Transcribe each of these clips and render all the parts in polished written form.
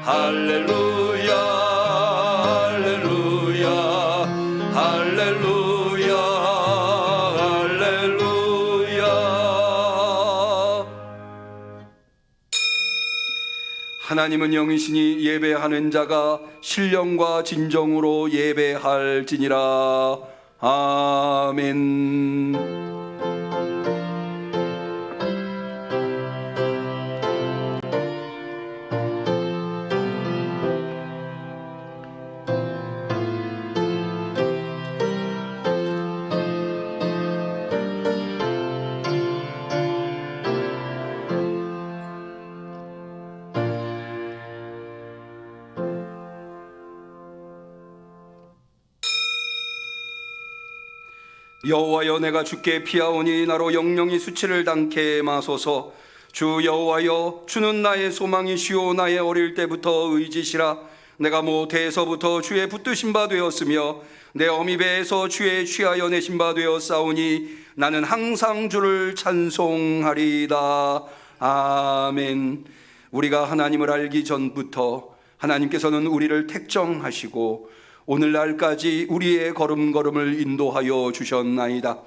할렐루야 할렐루야 할렐루야 할렐루야. 하나님은 영이시니 예배하는 자가 신령과 진정으로 예배할지니라. 아멘. 여호와여, 내가 주께 피하오니 나로 영영이 수치를 당케 마소서. 주 여호와여, 주는 나의 소망이시오 나의 어릴 때부터 의지시라. 내가 모태에서부터 주의 붙드신 바 되었으며 내 어미 배에서 주의 취하여 내신 바 되었사오니 나는 항상 주를 찬송하리이다. 아멘. 우리가 하나님을 알기 전부터 하나님께서는 우리를 택정하시고 오늘날까지 우리의 걸음걸음을 인도하여 주셨나이다.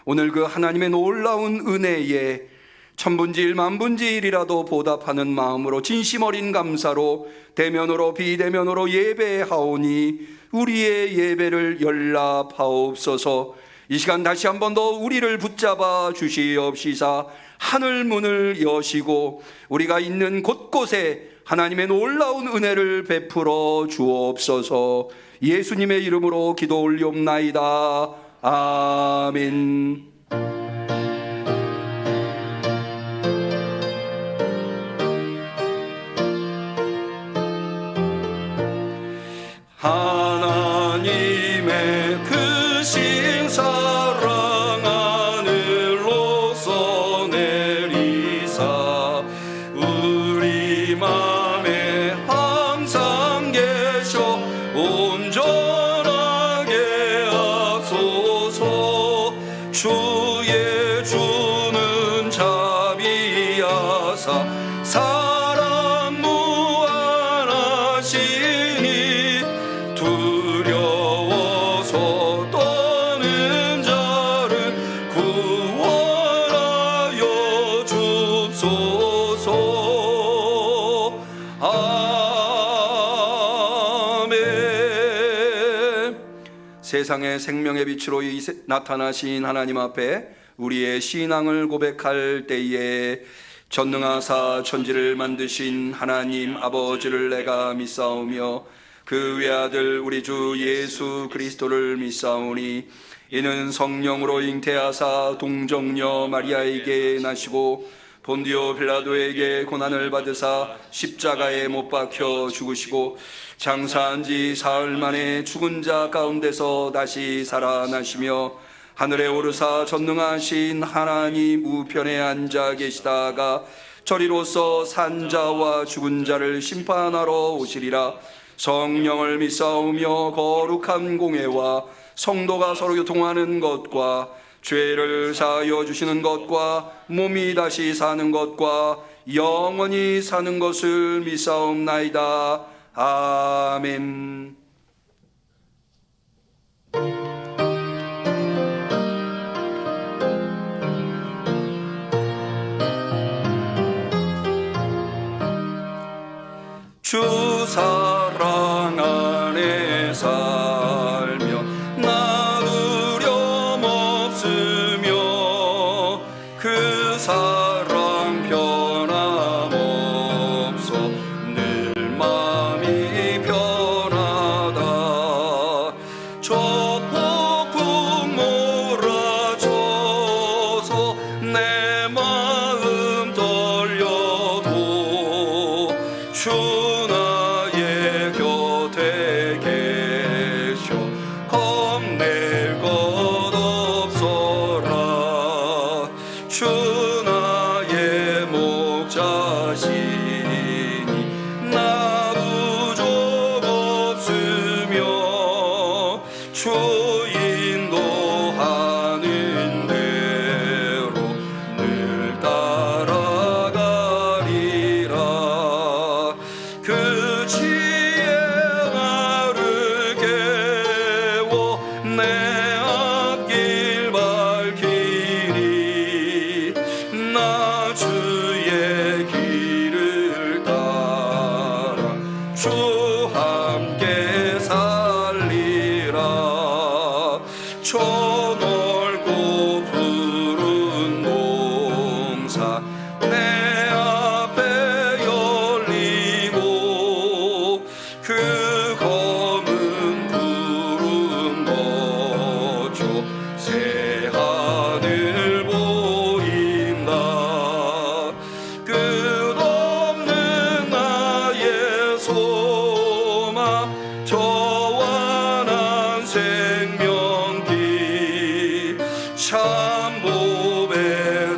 오늘 그 하나님의 놀라운 은혜에 천분지일 만분지일이라도 보답하는 마음으로 진심 어린 감사로 대면으로 비대면으로 예배하오니 우리의 예배를 연락하옵소서. 이 시간 다시 한 번 더 우리를 붙잡아 주시옵시사 하늘 문을 여시고 우리가 있는 곳곳에 하나님의 놀라운 은혜를 베풀어 주옵소서. 예수님의 이름으로 기도 올리옵나이다. 아멘. 하나님의 크신 사랑 하늘로서 내리사 우리 맘에 항상 계셔 온전하게 하소서. 주의 주는 자비하사 사랑 무한하시니 두려워서 떠는 자를 구원하여 주소서. 아멘. 세상의 생명의 빛으로 나타나신 하나님 앞에 우리의 신앙을 고백할 때에 전능하사 천지를 만드신 하나님 아버지를 내가 믿사오며 그 외아들 우리 주 예수 그리스도를 믿사오니 이는 성령으로 잉태하사 동정녀 마리아에게 나시고 본디오 빌라도에게 고난을 받으사 십자가에 못 박혀 죽으시고 장사한 지 사흘 만에 죽은 자 가운데서 다시 살아나시며 하늘에 오르사 전능하신 하나님 우편에 앉아 계시다가 저리로서 산자와 죽은 자를 심판하러 오시리라. 성령을 믿사오며 거룩한 공회와 성도가 서로 교통하는 것과 죄를 사하여 주시는 것과 몸이 다시 사는 것과 영원히 사는 것을 믿사옵나이다. 아멘. 주 사랑 안에 살며 나 두려움 없으며 그 사랑 변함없어 늘 마음이 변하다. 저 폭풍 몰아쳐서 내 마음 떨려도 주 나의 지혜 나를 깨워 내 앞길 밝히니 나 주의 길을 따라 주 함께 살리라. 저 넓고 푸른 농사 내 앞에 열리고 그 검은 푸른 거초 새 하늘 보인다. 끝없는 나의 소망 저와 난 생명길 참 보배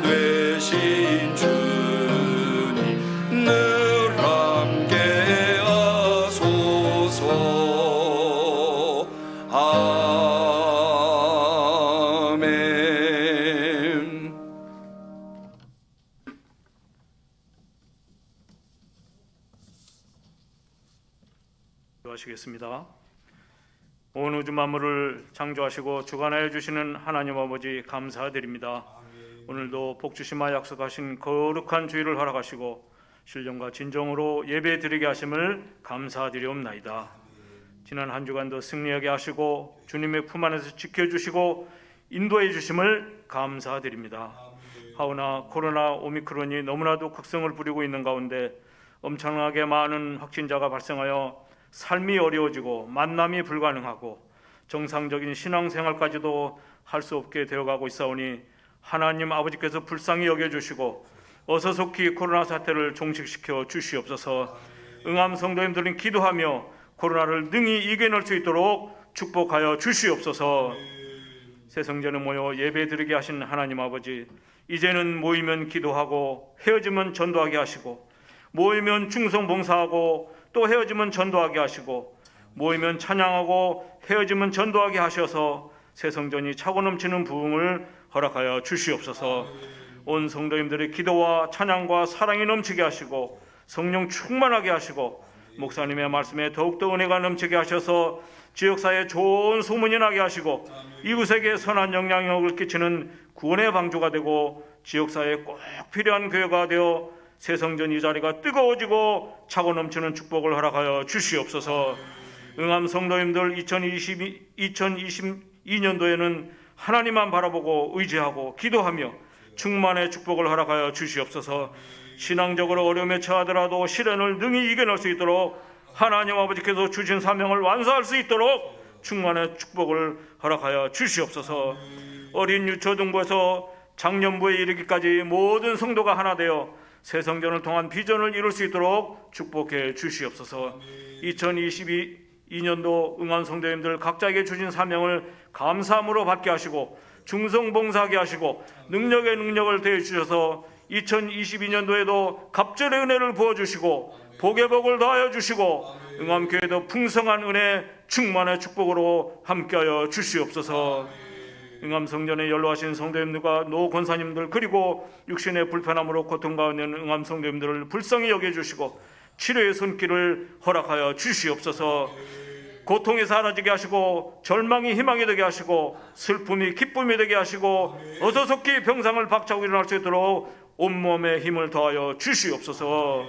되신 주님 늘 함께 하소서. 아멘. 기도하시겠습니다. 온 우주 만물을 창조하시고 주관하여 주시는 하나님 아버지 감사드립니다. 오늘도 복 주시마 약속하신 거룩한 주일을 허락하시고 신령과 진정으로 예배 드리게 하심을 감사드리옵나이다. 지난 한 주간도 승리하게 하시고 주님의 품 안에서 지켜주시고 인도해 주심을 감사드립니다. 하오나 코로나 오미크론이 너무나도 극성을 부리고 있는 가운데 엄청나게 많은 확진자가 발생하여 삶이 어려워지고 만남이 불가능하고 정상적인 신앙생활까지도 할 수 없게 되어가고 있사오니 하나님 아버지께서 불쌍히 여겨주시고 어서 속히 코로나 사태를 종식시켜 주시옵소서. 응암 성도님들은 기도하며 코로나를 능히 이겨낼 수 있도록 축복하여 주시옵소서. 새성전에 모여 예배드리게 하신 하나님 아버지, 이제는 모이면 기도하고 헤어지면 전도하게 하시고 모이면 충성봉사하고 또 헤어지면 전도하게 하시고 모이면 찬양하고 헤어지면 전도하게 하셔서 새성전이 차고 넘치는 부흥을 허락하여 주시옵소서. 온 성도님들의 기도와 찬양과 사랑이 넘치게 하시고 성령 충만하게 하시고 목사님의 말씀에 더욱더 은혜가 넘치게 하셔서 지역사회에 좋은 소문이 나게 하시고 이웃에게 선한 영향력을 끼치는 구원의 방주가 되고 지역사회에 꼭 필요한 교회가 되어 새성전 이 자리가 뜨거워지고 차고 넘치는 축복을 허락하여 주시옵소서. 응암 성도님들 2022년도에는 하나님만 바라보고 의지하고 기도하며 충만의 축복을 허락하여 주시옵소서. 신앙적으로 어려움에 처하더라도 시련을 능히 이겨낼 수 있도록 하나님 아버지께서 주신 사명을 완수할 수 있도록 충만의 축복을 허락하여 주시옵소서. 어린 유초등부에서 장년부에 이르기까지 모든 성도가 하나 되어 새성전을 통한 비전을 이룰 수 있도록 축복해 주시옵소서. 2022년도 응한 성도님들 각자에게 주신 사명을 감사함으로 받게 하시고 중성봉사하게 하시고 능력의 능력을 더해 주셔서 2022년도에도 갑절의 은혜를 부어주시고 복의 복을 더하여 주시고 응암교회도 풍성한 은혜 충만의 축복으로 함께하여 주시옵소서. 응암성전에 연로하신 성도님들과 노 권사님들 그리고 육신의 불편함으로 고통 가운데 있는 응암 성도님들을 불쌍히 여겨주시고 치료의 손길을 허락하여 주시옵소서. 고통이 사라지게 하시고 절망이 희망이 되게 하시고 슬픔이 기쁨이 되게 하시고 어서 속히 병상을 박차고 일어날 수 있도록 온몸에 힘을 더하여 주시옵소서.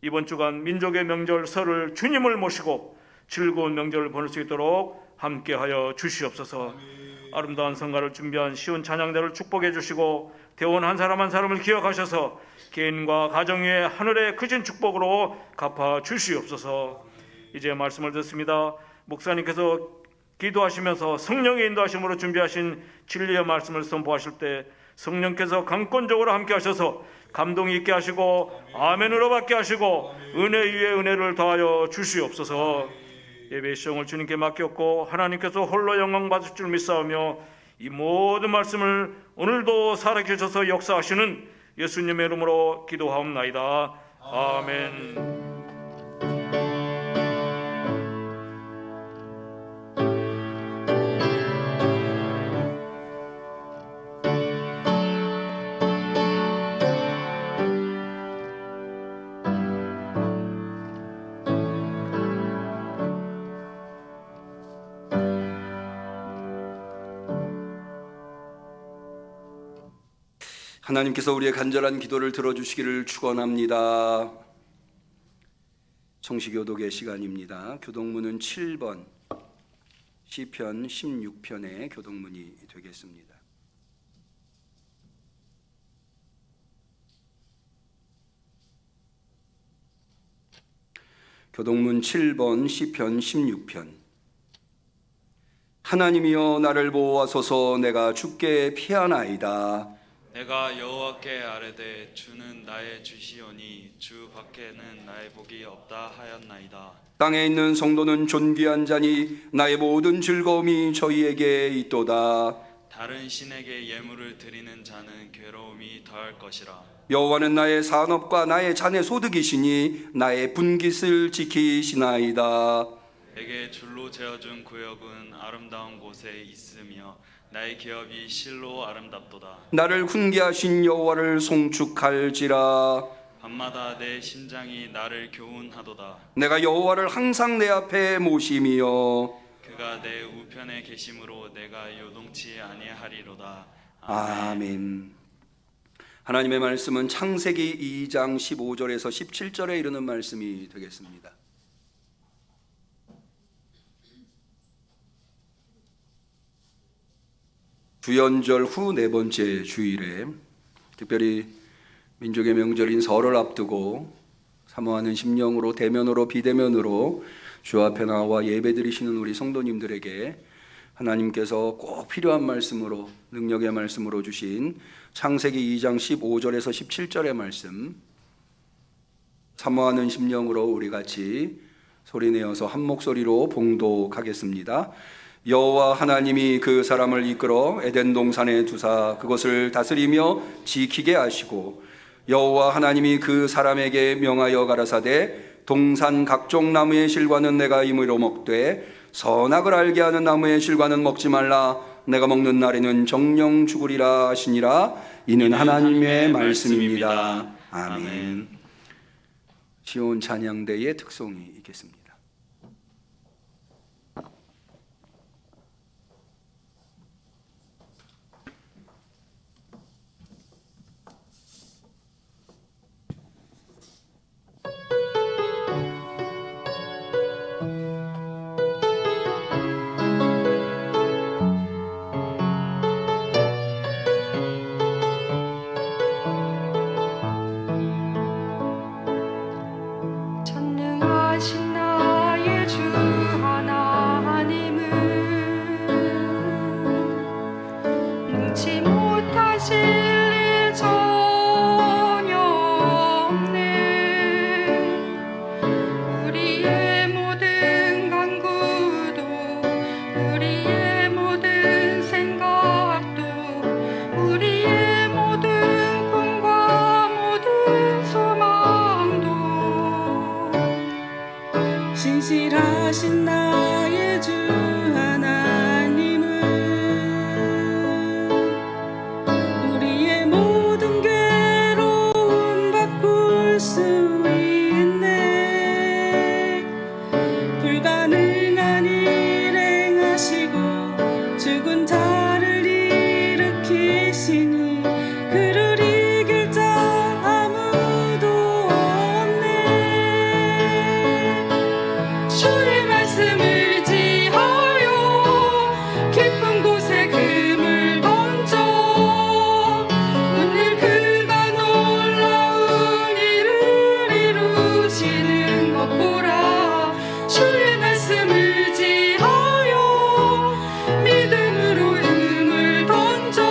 이번 주간 민족의 명절 설을 주님을 모시고 즐거운 명절을 보낼 수 있도록 함께하여 주시옵소서. 아름다운 성가를 준비한 시온 찬양대를 축복해 주시고 대원 한 사람 한 사람을 기억하셔서 개인과 가정 위에 하늘의 크신 축복으로 갚아 주시옵소서. 이제 말씀을 듣습니다. 목사님께서 기도하시면서 성령의 인도하심으로 준비하신 진리의 말씀을 선포하실 때 성령께서 강권적으로 함께 하셔서 감동이 있게 하시고 아멘으로 받게 하시고 은혜 위에 은혜를 더하여 주시옵소서. 예배의 시종을 주님께 맡겼고 하나님께서 홀로 영광 받을 줄 믿사오며 이 모든 말씀을 오늘도 살아계셔서 역사하시는 예수님의 이름으로 기도하옵나이다. 아멘. 하나님께서 우리의 간절한 기도를 들어주시기를 축원합니다. 성시교독의 시간입니다. 교독문은 7번 시편 16편의 교독문이 되겠습니다. 교독문 7번 시편 16편. 하나님이여 나를 보호하소서. 내가 주께 피하나이다. 내가 여호와께 아뢰되 주는 나의 주시오니 주 밖에는 나의 복이 없다 하였나이다. 땅에 있는 성도는 존귀한 자니 나의 모든 즐거움이 저희에게 있도다. 다른 신에게 예물을 드리는 자는 괴로움이 더할 것이라. 여호와는 나의 산업과 나의 잔의 소득이시니 나의 분깃을 지키시나이다. 내게 줄로 재어준 구역은 아름다운 곳에 있으며 나의 기업이 실로 아름답도다. 나를 훈계하신 여호와를 송축할지라. 밤마다 내 심장이 나를 교훈하도다. 내가 여호와를 항상 내 앞에 모심이여 그가 내 우편에 계심으로 내가 요동치 아니하리로다. 아멘. 하나님의 말씀은 창세기 2장 15절에서 17절에 이르는 말씀이 되겠습니다. 주연절 후 네 번째 주일에 특별히 민족의 명절인 설을 앞두고 사모하는 심령으로 대면으로 비대면으로 주 앞에 나와 예배드리시는 우리 성도님들에게 하나님께서 꼭 필요한 말씀으로 능력의 말씀으로 주신 창세기 2장 15절에서 17절의 말씀, 사모하는 심령으로 우리 같이 소리내어서 한 목소리로 봉독하겠습니다. 여호와 하나님이 그 사람을 이끌어 에덴 동산에 두사 그것을 다스리며 지키게 하시고, 여호와 하나님이 그 사람에게 명하여 가라사대 동산 각종 나무의 실과는 내가 임의로 먹되 선악을 알게 하는 나무의 실과는 먹지 말라. 내가 먹는 날에는 정령 죽으리라 하시니라. 이는 하나님의 말씀입니다. 아멘. 시온 찬양대의 특송이 있겠습니다. 전능하신 나의 주 하나님은 능치 못하실 일 전혀 없네. 우리의 모든 간구도 우리의 모든 생각도 우리의 모든 꿈과 모든 소망도 신실하신 나의 주 하나님은 우리의 모든 괴로움 바꿀 수 있네. 불가능한 일 행하시고 죽은 자를 일으키시니 그를 이길 자 아무도 없네. 주의 말씀을 지하여 깊은 곳에 금을 던져 오늘 그가 놀라운 일을 이루시는 것 보라. 주의 말씀을 지하여 믿음으로 금을 던져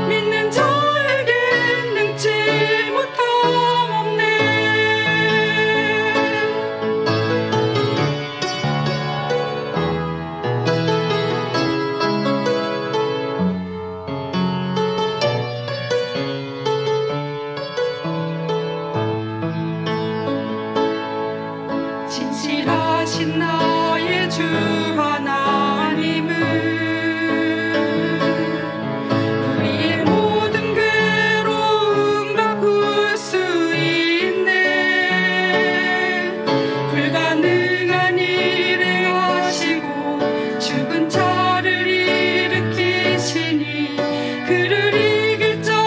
믿는 자에겐 능치 못함 없네. 진실하신 나의 주 하나님은 우리의 모든 괴로움 바꿀 수 있네. 불가능한 일 행하시고 죽은 자를 일으키시니 그를 이길 자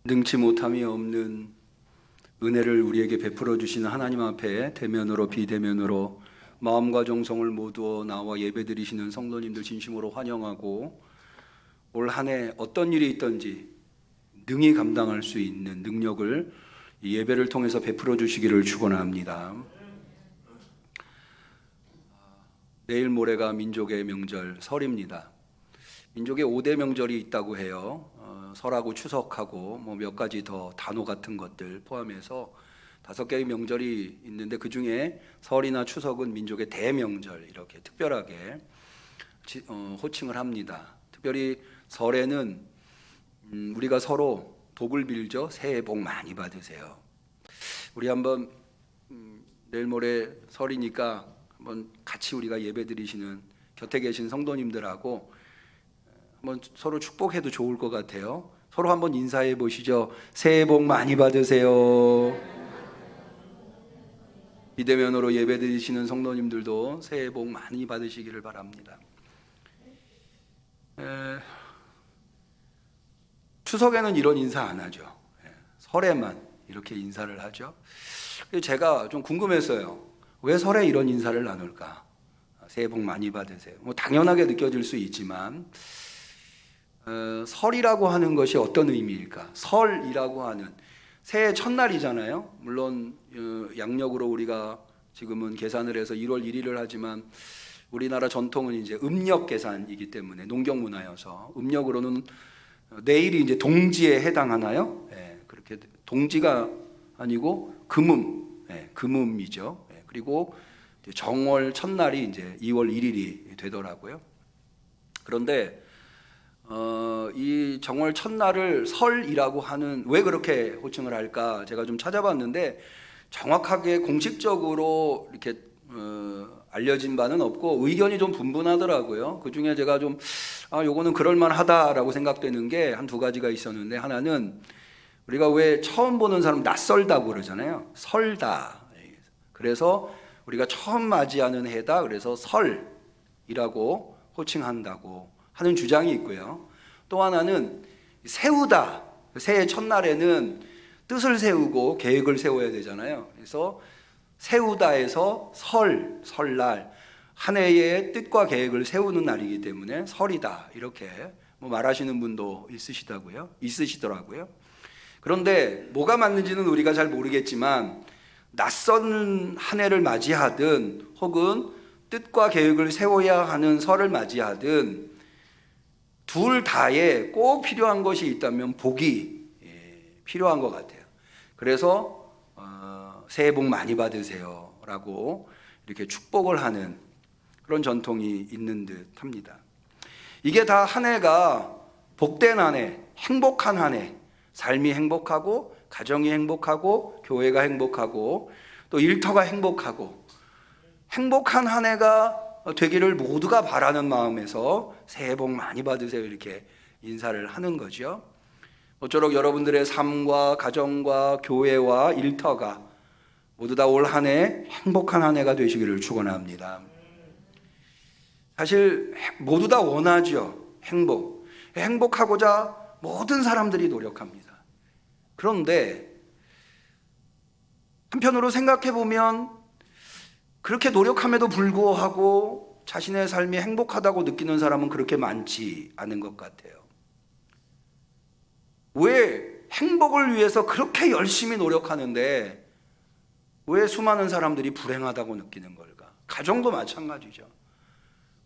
능치 못함이 없는 은혜를 우리에게 베풀어 주시는 하나님 앞에 대면으로 비대면으로 마음과 정성을 모두어 나와 예배드리시는 성도님들 진심으로 환영하고, 올 한 해 어떤 일이 있든지 능히 감당할 수 있는 능력을 이 예배를 통해서 베풀어 주시기를 축원합니다. 내일 모레가 민족의 명절 설입니다. 민족의 5대 명절이 있다고 해요. 설하고 추석하고 뭐 몇 가지 더 단오 같은 것들 포함해서 5개의 명절이 있는데, 그 중에 설이나 추석은 민족의 대명절 이렇게 특별하게 호칭을 합니다. 특별히 설에는 우리가 서로 복을 빌죠. 새해 복 많이 받으세요. 우리 한번 내일 모레 설이니까 한번 같이 우리가 예배드리시는 곁에 계신 성도님들하고 한번 서로 축복해도 좋을 것 같아요. 서로 한번 인사해 보시죠. 새해 복 많이 받으세요. 비대면으로 예배드리시는 성도님들도 새해 복 많이 받으시기를 바랍니다. 추석에는 이런 인사 안 하죠. 설에만 이렇게 인사를 하죠. 제가 좀 궁금했어요. 왜 설에 이런 인사를 나눌까? 새해 복 많이 받으세요. 뭐 당연하게 느껴질 수 있지만 설이라고 하는 것이 어떤 의미일까? 설이라고 하는 새해 첫날이잖아요. 물론 양력으로 우리가 지금은 계산을 해서 1월 1일을 하지만 우리나라 전통은 이제 음력 계산이기 때문에 농경 문화여서 음력으로는 내일이 이제 동지에 해당하나요? 네, 그렇게 동지가 아니고 금음, 네, 금음이죠. 네, 그리고 정월 첫날이 이제 2월 1일이 되더라고요. 그런데 이 정월 첫날을 설이라고 하는, 왜 그렇게 호칭을 할까? 제가 좀 찾아봤는데 정확하게 공식적으로 이렇게 알려진 바는 없고 의견이 좀 분분하더라고요. 그 중에 제가 좀 요거는 그럴만하다라고 생각되는 게 한 2가지가 있었는데, 하나는 우리가 왜 처음 보는 사람 낯설다고 그러잖아요. 설다. 그래서 우리가 처음 맞이하는 해다. 그래서 설이라고 호칭한다고 하는 주장이 있고요. 또 하나는 세우다. 새해 첫날에는 뜻을 세우고 계획을 세워야 되잖아요. 그래서 세우다에서 설날, 한 해의 뜻과 계획을 세우는 날이기 때문에 설이다, 이렇게 뭐 말하시는 분도 있으시더라고요. 그런데 뭐가 맞는지는 우리가 잘 모르겠지만, 낯선 한 해를 맞이하든 혹은 뜻과 계획을 세워야 하는 설을 맞이하든 둘 다에 꼭 필요한 것이 있다면 복이 필요한 것 같아요. 그래서 새해 복 많이 받으세요 라고 이렇게 축복을 하는 그런 전통이 있는 듯 합니다. 이게 다 한 해가 복된 한 해, 행복한 한 해, 삶이 행복하고 가정이 행복하고 교회가 행복하고 또 일터가 행복하고 행복한 한 해가 되기를 모두가 바라는 마음에서 새해 복 많이 받으세요 이렇게 인사를 하는 거죠. 모쪼록 여러분들의 삶과 가정과 교회와 일터가 모두 다 올 한 해 행복한 한 해가 되시기를 축원합니다. 사실 모두 다 원하죠. 행복하고자 모든 사람들이 노력합니다. 그런데 한편으로 생각해 보면 그렇게 노력함에도 불구하고 자신의 삶이 행복하다고 느끼는 사람은 그렇게 많지 않은 것 같아요. 왜 행복을 위해서 그렇게 열심히 노력하는데 왜 수많은 사람들이 불행하다고 느끼는 걸까? 가정도 마찬가지죠.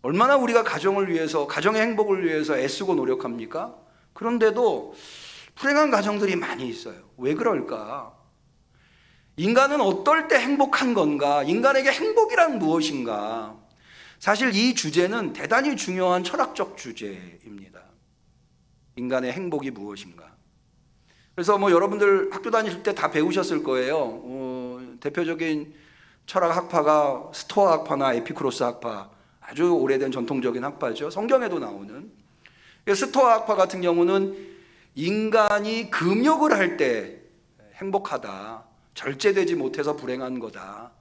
얼마나 우리가 가정을 위해서, 가정의 행복을 위해서 애쓰고 노력합니까? 그런데도 불행한 가정들이 많이 있어요. 왜 그럴까? 인간은 어떨 때 행복한 건가? 인간에게 행복이란 무엇인가? 사실 이 주제는 대단히 중요한 철학적 주제입니다. 인간의 행복이 무엇인가? 그래서 뭐 여러분들 학교 다닐 때 다 배우셨을 거예요. 대표적인 철학 학파가 스토아 학파나 에피쿠로스 학파, 아주 오래된 전통적인 학파죠. 성경에도 나오는. 스토아 학파 같은 경우는 인간이 금욕을 할 때 행복하다, 절제되지 못해서 불행한 거다,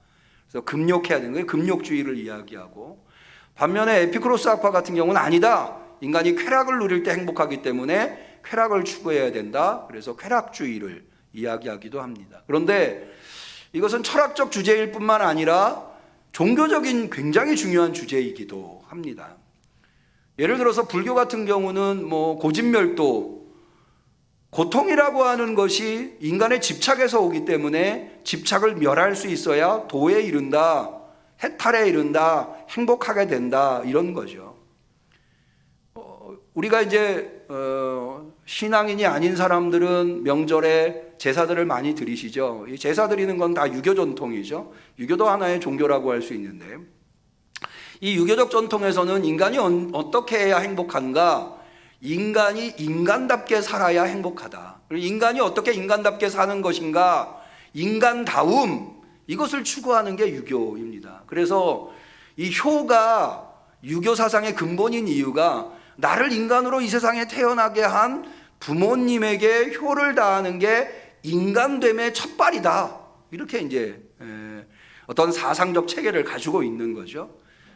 그래서 금욕해야 되는 거예요. 금욕주의를 이야기하고, 반면에 에피쿠로스 학파 같은 경우는 아니다, 인간이 쾌락을 누릴 때 행복하기 때문에 쾌락을 추구해야 된다. 그래서 쾌락주의를 이야기하기도 합니다. 그런데 이것은 철학적 주제일 뿐만 아니라 종교적인 굉장히 중요한 주제이기도 합니다. 예를 들어서 불교 같은 경우는 고진멸도, 고통이라고 하는 것이 인간의 집착에서 오기 때문에 집착을 멸할 수 있어야 도에 이른다, 해탈에 이른다, 행복하게 된다, 이런 거죠. 우리가 이제 신앙인이 아닌 사람들은 명절에 제사들을 많이 드리시죠. 이 제사 드리는 건 다 유교 전통이죠. 유교도 하나의 종교라고 할 수 있는데, 이 유교적 전통에서는 인간이 어떻게 해야 행복한가? 인간이 인간답게 살아야 행복하다. 그리고 인간이 어떻게 인간답게 사는 것인가? 인간다움, 이것을 추구하는 게 유교입니다. 그래서 이 효가 유교 사상의 근본인 이유가 나를 인간으로 이 세상에 태어나게 한 부모님에게 효를 다하는 게 인간됨의 첫발이다. 이렇게 이제 어떤 사상적 체계를 가지고 있는 거죠.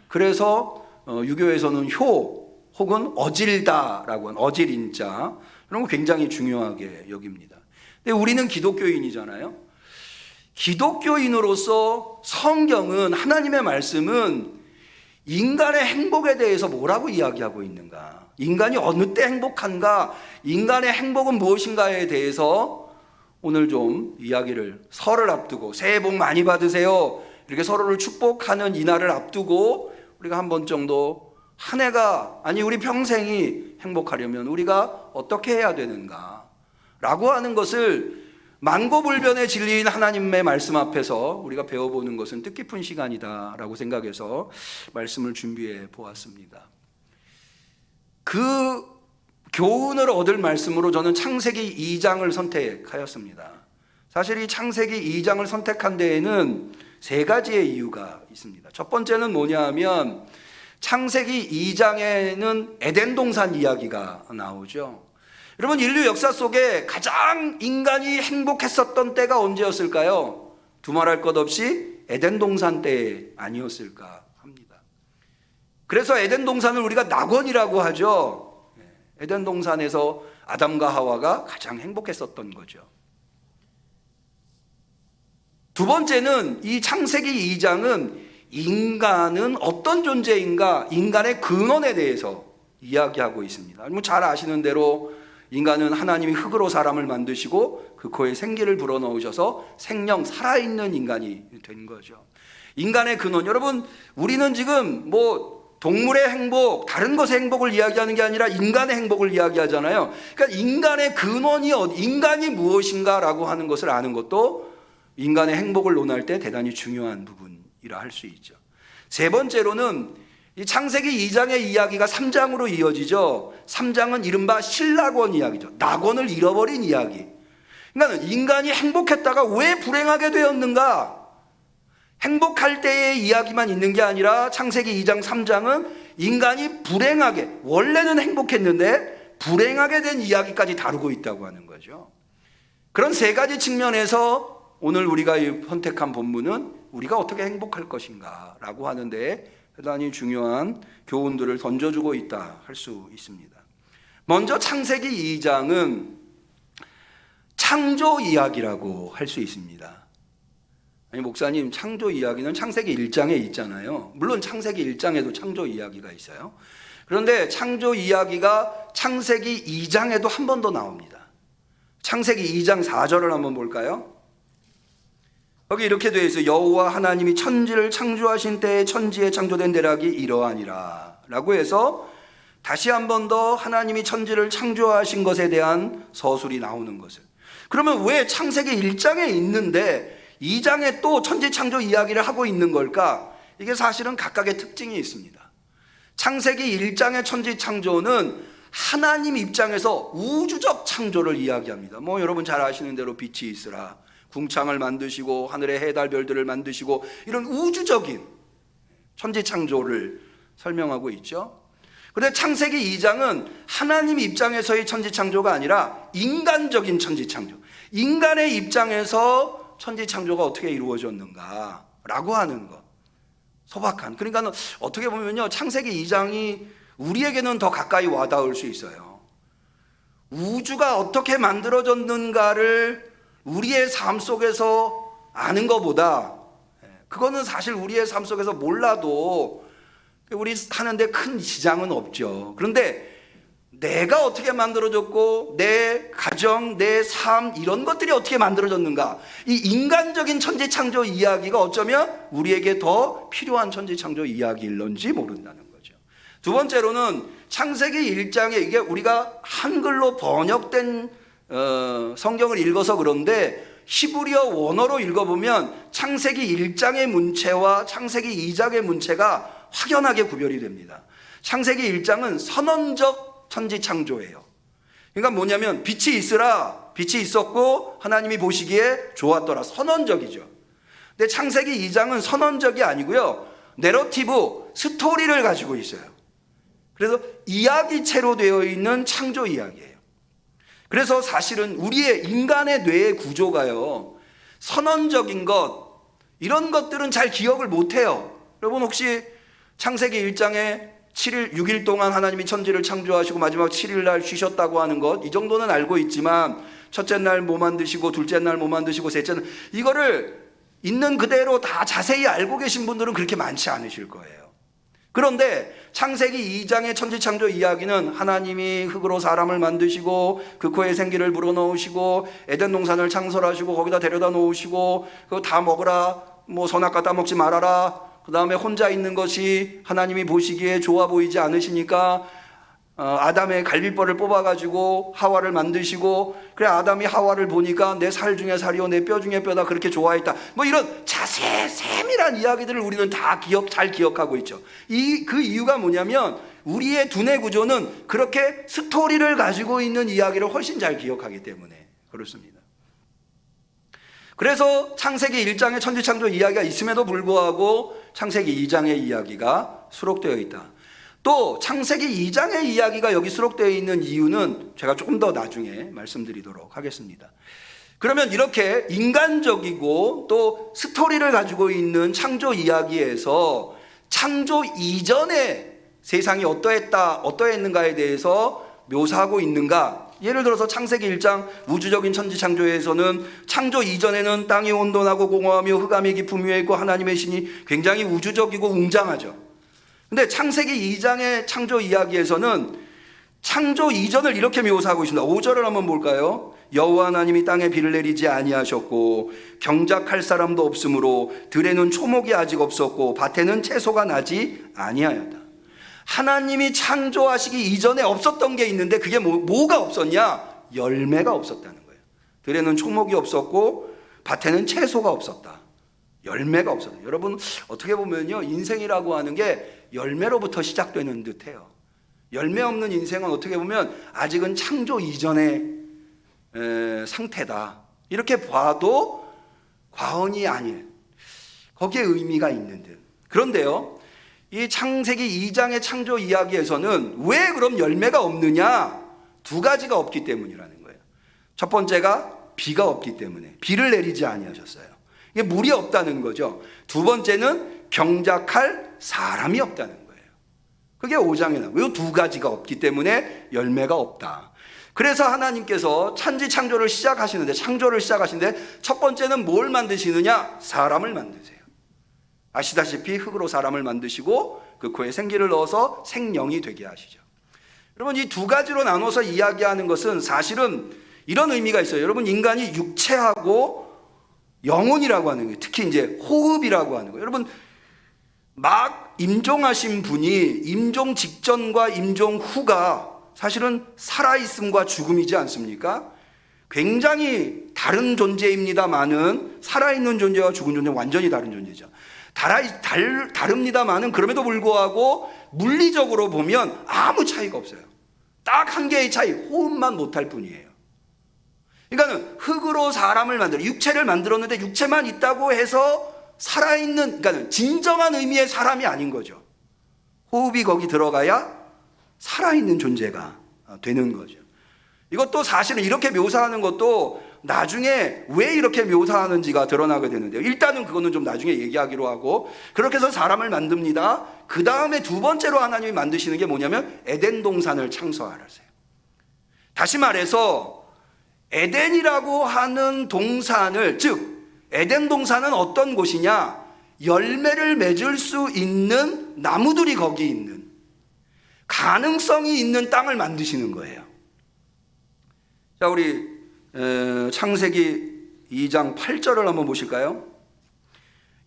그래서 유교에서는 효 혹은 어질다라고 하는 어질인자, 이런 거 굉장히 중요하게 여깁니다. 근데 우리는 기독교인이잖아요. 기독교인으로서 성경은, 하나님의 말씀은 인간의 행복에 대해서 뭐라고 이야기하고 있는가? 인간이 어느 때 행복한가? 인간의 행복은 무엇인가에 대해서 오늘 좀 이야기를, 설을 앞두고 새해 복 많이 받으세요, 이렇게 서로를 축복하는 이날을 앞두고 우리가 한 번 정도, 한 해가, 아니 우리 평생이 행복하려면 우리가 어떻게 해야 되는가 라고 하는 것을 만고불변의 진리인 하나님의 말씀 앞에서 우리가 배워보는 것은 뜻깊은 시간이다라고 생각해서 말씀을 준비해 보았습니다. 그 교훈을 얻을 말씀으로 저는 창세기 2장을 선택하였습니다. 사실 이 창세기 2장을 선택한 데에는 세 가지의 이유가 있습니다. 첫 번째는 뭐냐 하면, 창세기 2장에는 에덴 동산 이야기가 나오죠. 여러분, 인류 역사 속에 가장 인간이 행복했었던 때가 언제였을까요? 두말할 것 없이 에덴 동산 때 아니었을까 합니다. 그래서 에덴 동산을 우리가 낙원이라고 하죠. 에덴 동산에서 아담과 하와가 가장 행복했었던 거죠. 두 번째는, 이 창세기 2장은 인간은 어떤 존재인가, 인간의 근원에 대해서 이야기하고 있습니다. 잘 아시는 대로 인간은 하나님이 흑으로 사람을 만드시고 그 코에 생기를 불어넣으셔서 생명, 살아있는 인간이 된 거죠. 인간의 근원, 여러분, 우리는 지금 동물의 행복, 다른 것의 행복을 이야기하는 게 아니라 인간의 행복을 이야기하잖아요. 그러니까 인간의 근원이 인간이 무엇인가라고 하는 것을 아는 것도 인간의 행복을 논할 때 대단히 중요한 부분이라 할 수 있죠. 세 번째로는 이 창세기 2장의 이야기가 3장으로 이어지죠. 3장은 이른바 신락원 이야기죠. 낙원을 잃어버린 이야기. 그러니까 인간이 행복했다가 왜 불행하게 되었는가? 행복할 때의 이야기만 있는 게 아니라 창세기 2장 3장은 인간이 불행하게, 원래는 행복했는데 불행하게 된 이야기까지 다루고 있다고 하는 거죠. 그런 세 가지 측면에서 오늘 우리가 선택한 본문은 우리가 어떻게 행복할 것인가 라고 하는데 대단히 중요한 교훈들을 던져주고 있다 할 수 있습니다. 먼저 창세기 2장은 창조 이야기라고 할 수 있습니다. 아니, 목사님, 창조 이야기는 창세기 1장에 있잖아요. 물론 창세기 1장에도 창조 이야기가 있어요. 그런데 창조 이야기가 창세기 2장에도 한 번 더 나옵니다. 창세기 2장 4절을 한번 볼까요? 거기 이렇게 되어 있어요. 여호와 하나님이 천지를 창조하신 때에 천지에 창조된 대략이 이러하니라 라고 해서 다시 한 번 더 하나님이 천지를 창조하신 것에 대한 서술이 나오는 것을. 그러면 왜 창세기 1장에 있는데 2장에 또 천지 창조 이야기를 하고 있는 걸까? 이게 사실은 각각의 특징이 있습니다. 창세기 1장의 천지 창조는 하나님 입장에서 우주적 창조를 이야기합니다. 여러분 잘 아시는 대로 빛이 있으라, 궁창을 만드시고 하늘의 해달 별들을 만드시고, 이런 우주적인 천지 창조를 설명하고 있죠. 그런데 창세기 2장은 하나님 입장에서의 천지 창조가 아니라 인간적인 천지 창조, 인간의 입장에서 천지 창조가 어떻게 이루어졌는가 라고 하는 것. 소박한, 그러니까 어떻게 보면요, 창세기 2장이 우리에게는 더 가까이 와닿을 수 있어요. 우주가 어떻게 만들어졌는가를 우리의 삶 속에서 아는 것보다, 그거는 사실 우리의 삶 속에서 몰라도 우리 하는데 큰 지장은 없죠. 그런데 내가 어떻게 만들어졌고 내 가정, 내 삶, 이런 것들이 어떻게 만들어졌는가, 이 인간적인 천지창조 이야기가 어쩌면 우리에게 더 필요한 천지창조 이야기일런지 모른다는 거죠. 두 번째로는 창세기 1장에 이게 우리가 한글로 번역된 성경을 읽어서 그런데 히브리어 원어로 읽어보면 창세기 1장의 문체와 창세기 2장의 문체가 확연하게 구별이 됩니다. 창세기 1장은 선언적 천지창조예요. 그러니까 뭐냐면 빛이 있으라, 빛이 있었고 하나님이 보시기에 좋았더라, 선언적이죠. 근데 창세기 2장은 선언적이 아니고요, 내러티브, 스토리를 가지고 있어요. 그래서 이야기체로 되어 있는 창조 이야기예요. 그래서 사실은 우리의 인간의 뇌의 구조가요, 선언적인 것, 이런 것들은 잘 기억을 못해요. 여러분 혹시 창세기 1장에 7일, 6일 동안 하나님이 천지를 창조하시고 마지막 7일 날 쉬셨다고 하는 것, 이 정도는 알고 있지만 첫째 날 뭐 만드시고 둘째 날 뭐 만드시고 셋째 날, 이거를 있는 그대로 다 자세히 알고 계신 분들은 그렇게 많지 않으실 거예요. 그런데 창세기 2장의 천지창조 이야기는 하나님이 흙으로 사람을 만드시고 그 코에 생기를 불어넣으시고 에덴 동산을 창설하시고 거기다 데려다 놓으시고 그거 다 먹으라, 뭐 선악과 따먹지 말아라, 그 다음에 혼자 있는 것이 하나님이 보시기에 좋아 보이지 않으시니까 아담의 갈비뼈를 뽑아가지고 하와를 만드시고, 그래 아담이 하와를 보니까 내 살 중에 살이요 내 뼈 중에 뼈다, 그렇게 좋아했다, 뭐 이런 세밀한 이야기들을 우리는 다 잘 기억하고 있죠. 그 이유가 뭐냐면 우리의 두뇌 구조는 그렇게 스토리를 가지고 있는 이야기를 훨씬 잘 기억하기 때문에 그렇습니다. 그래서 창세기 1장의 천지창조 이야기가 있음에도 불구하고 창세기 2장의 이야기가 수록되어 있다. 또 창세기 2장의 이야기가 여기 수록되어 있는 이유는 제가 조금 더 나중에 말씀드리도록 하겠습니다. 그러면 이렇게 인간적이고 또 스토리를 가지고 있는 창조 이야기에서 창조 이전에 세상이 어떠했는가에 대해서 묘사하고 있는가? 예를 들어서 창세기 1장 우주적인 천지창조에서는 창조 이전에는 땅이 온돈하고 공허하며 흑암이 깊음 위에 있고 하나님의 신이 굉장히 우주적이고 웅장하죠. 근데 창세기 2장의 창조 이야기에서는 창조 이전을 이렇게 묘사하고 있습니다. 5절을 한번 볼까요? 여호와 하나님이 땅에 비를 내리지 아니하셨고 경작할 사람도 없으므로 들에는 초목이 아직 없었고 밭에는 채소가 나지 아니하였다. 하나님이 창조하시기 이전에 없었던 게 있는데 그게 뭐가 없었냐? 열매가 없었다는 거예요. 들에는 초목이 없었고 밭에는 채소가 없었다. 열매가 없었다. 여러분 어떻게 보면요, 인생이라고 하는 게 열매로부터 시작되는 듯해요. 열매 없는 인생은 어떻게 보면 아직은 창조 이전의 상태다, 이렇게 봐도 과언이 아닐, 거기에 의미가 있는 듯. 그런데요, 이 창세기 2장의 창조 이야기에서는 왜 그럼 열매가 없느냐? 두 가지가 없기 때문이라는 거예요. 첫 번째가 비가 없기 때문에, 비를 내리지 아니하셨어요. 이게 물이 없다는 거죠. 두 번째는 경작할 사람이 없다는 거예요. 그게 5장에 나와요. 이 두 가지가 없기 때문에 열매가 없다. 그래서 하나님께서 창조를 시작하시는데 첫 번째는 뭘 만드시느냐? 사람을 만드세요. 아시다시피 흙으로 사람을 만드시고 그 코에 생기를 넣어서 생명이 되게 하시죠. 여러분 이 두 가지로 나눠서 이야기하는 것은 사실은 이런 의미가 있어요. 여러분 인간이 육체하고 영혼이라고 하는 거예요. 특히 이제 호흡이라고 하는 거예요. 여러분 막 임종하신 분이 임종 직전과 임종 후가 사실은 살아있음과 죽음이지 않습니까? 굉장히 다른 존재입니다만은 살아있는 존재와 죽은 존재는 완전히 다른 존재죠. 다릅니다만은 그럼에도 불구하고 물리적으로 보면 아무 차이가 없어요. 딱 한 개의 차이, 호흡만 못할 뿐이에요. 그러니까는 흙으로 사람을 육체를 만들었는데 육체만 있다고 해서 살아있는, 그러니까 진정한 의미의 사람이 아닌 거죠. 호흡이 거기 들어가야 살아있는 존재가 되는 거죠. 이것도 사실은 이렇게 묘사하는 것도 나중에 왜 이렇게 묘사하는지가 드러나게 되는데요. 일단은 그거는 좀 나중에 얘기하기로 하고, 그렇게 해서 사람을 만듭니다. 그 다음에 두 번째로 하나님이 만드시는 게 뭐냐면 에덴 동산을 창설하세요. 다시 말해서 에덴이라고 하는 동산을, 즉 에덴 동산은 어떤 곳이냐? 열매를 맺을 수 있는 나무들이 거기 있는, 가능성이 있는 땅을 만드시는 거예요. 자, 우리 창세기 2장 8절을 한번 보실까요?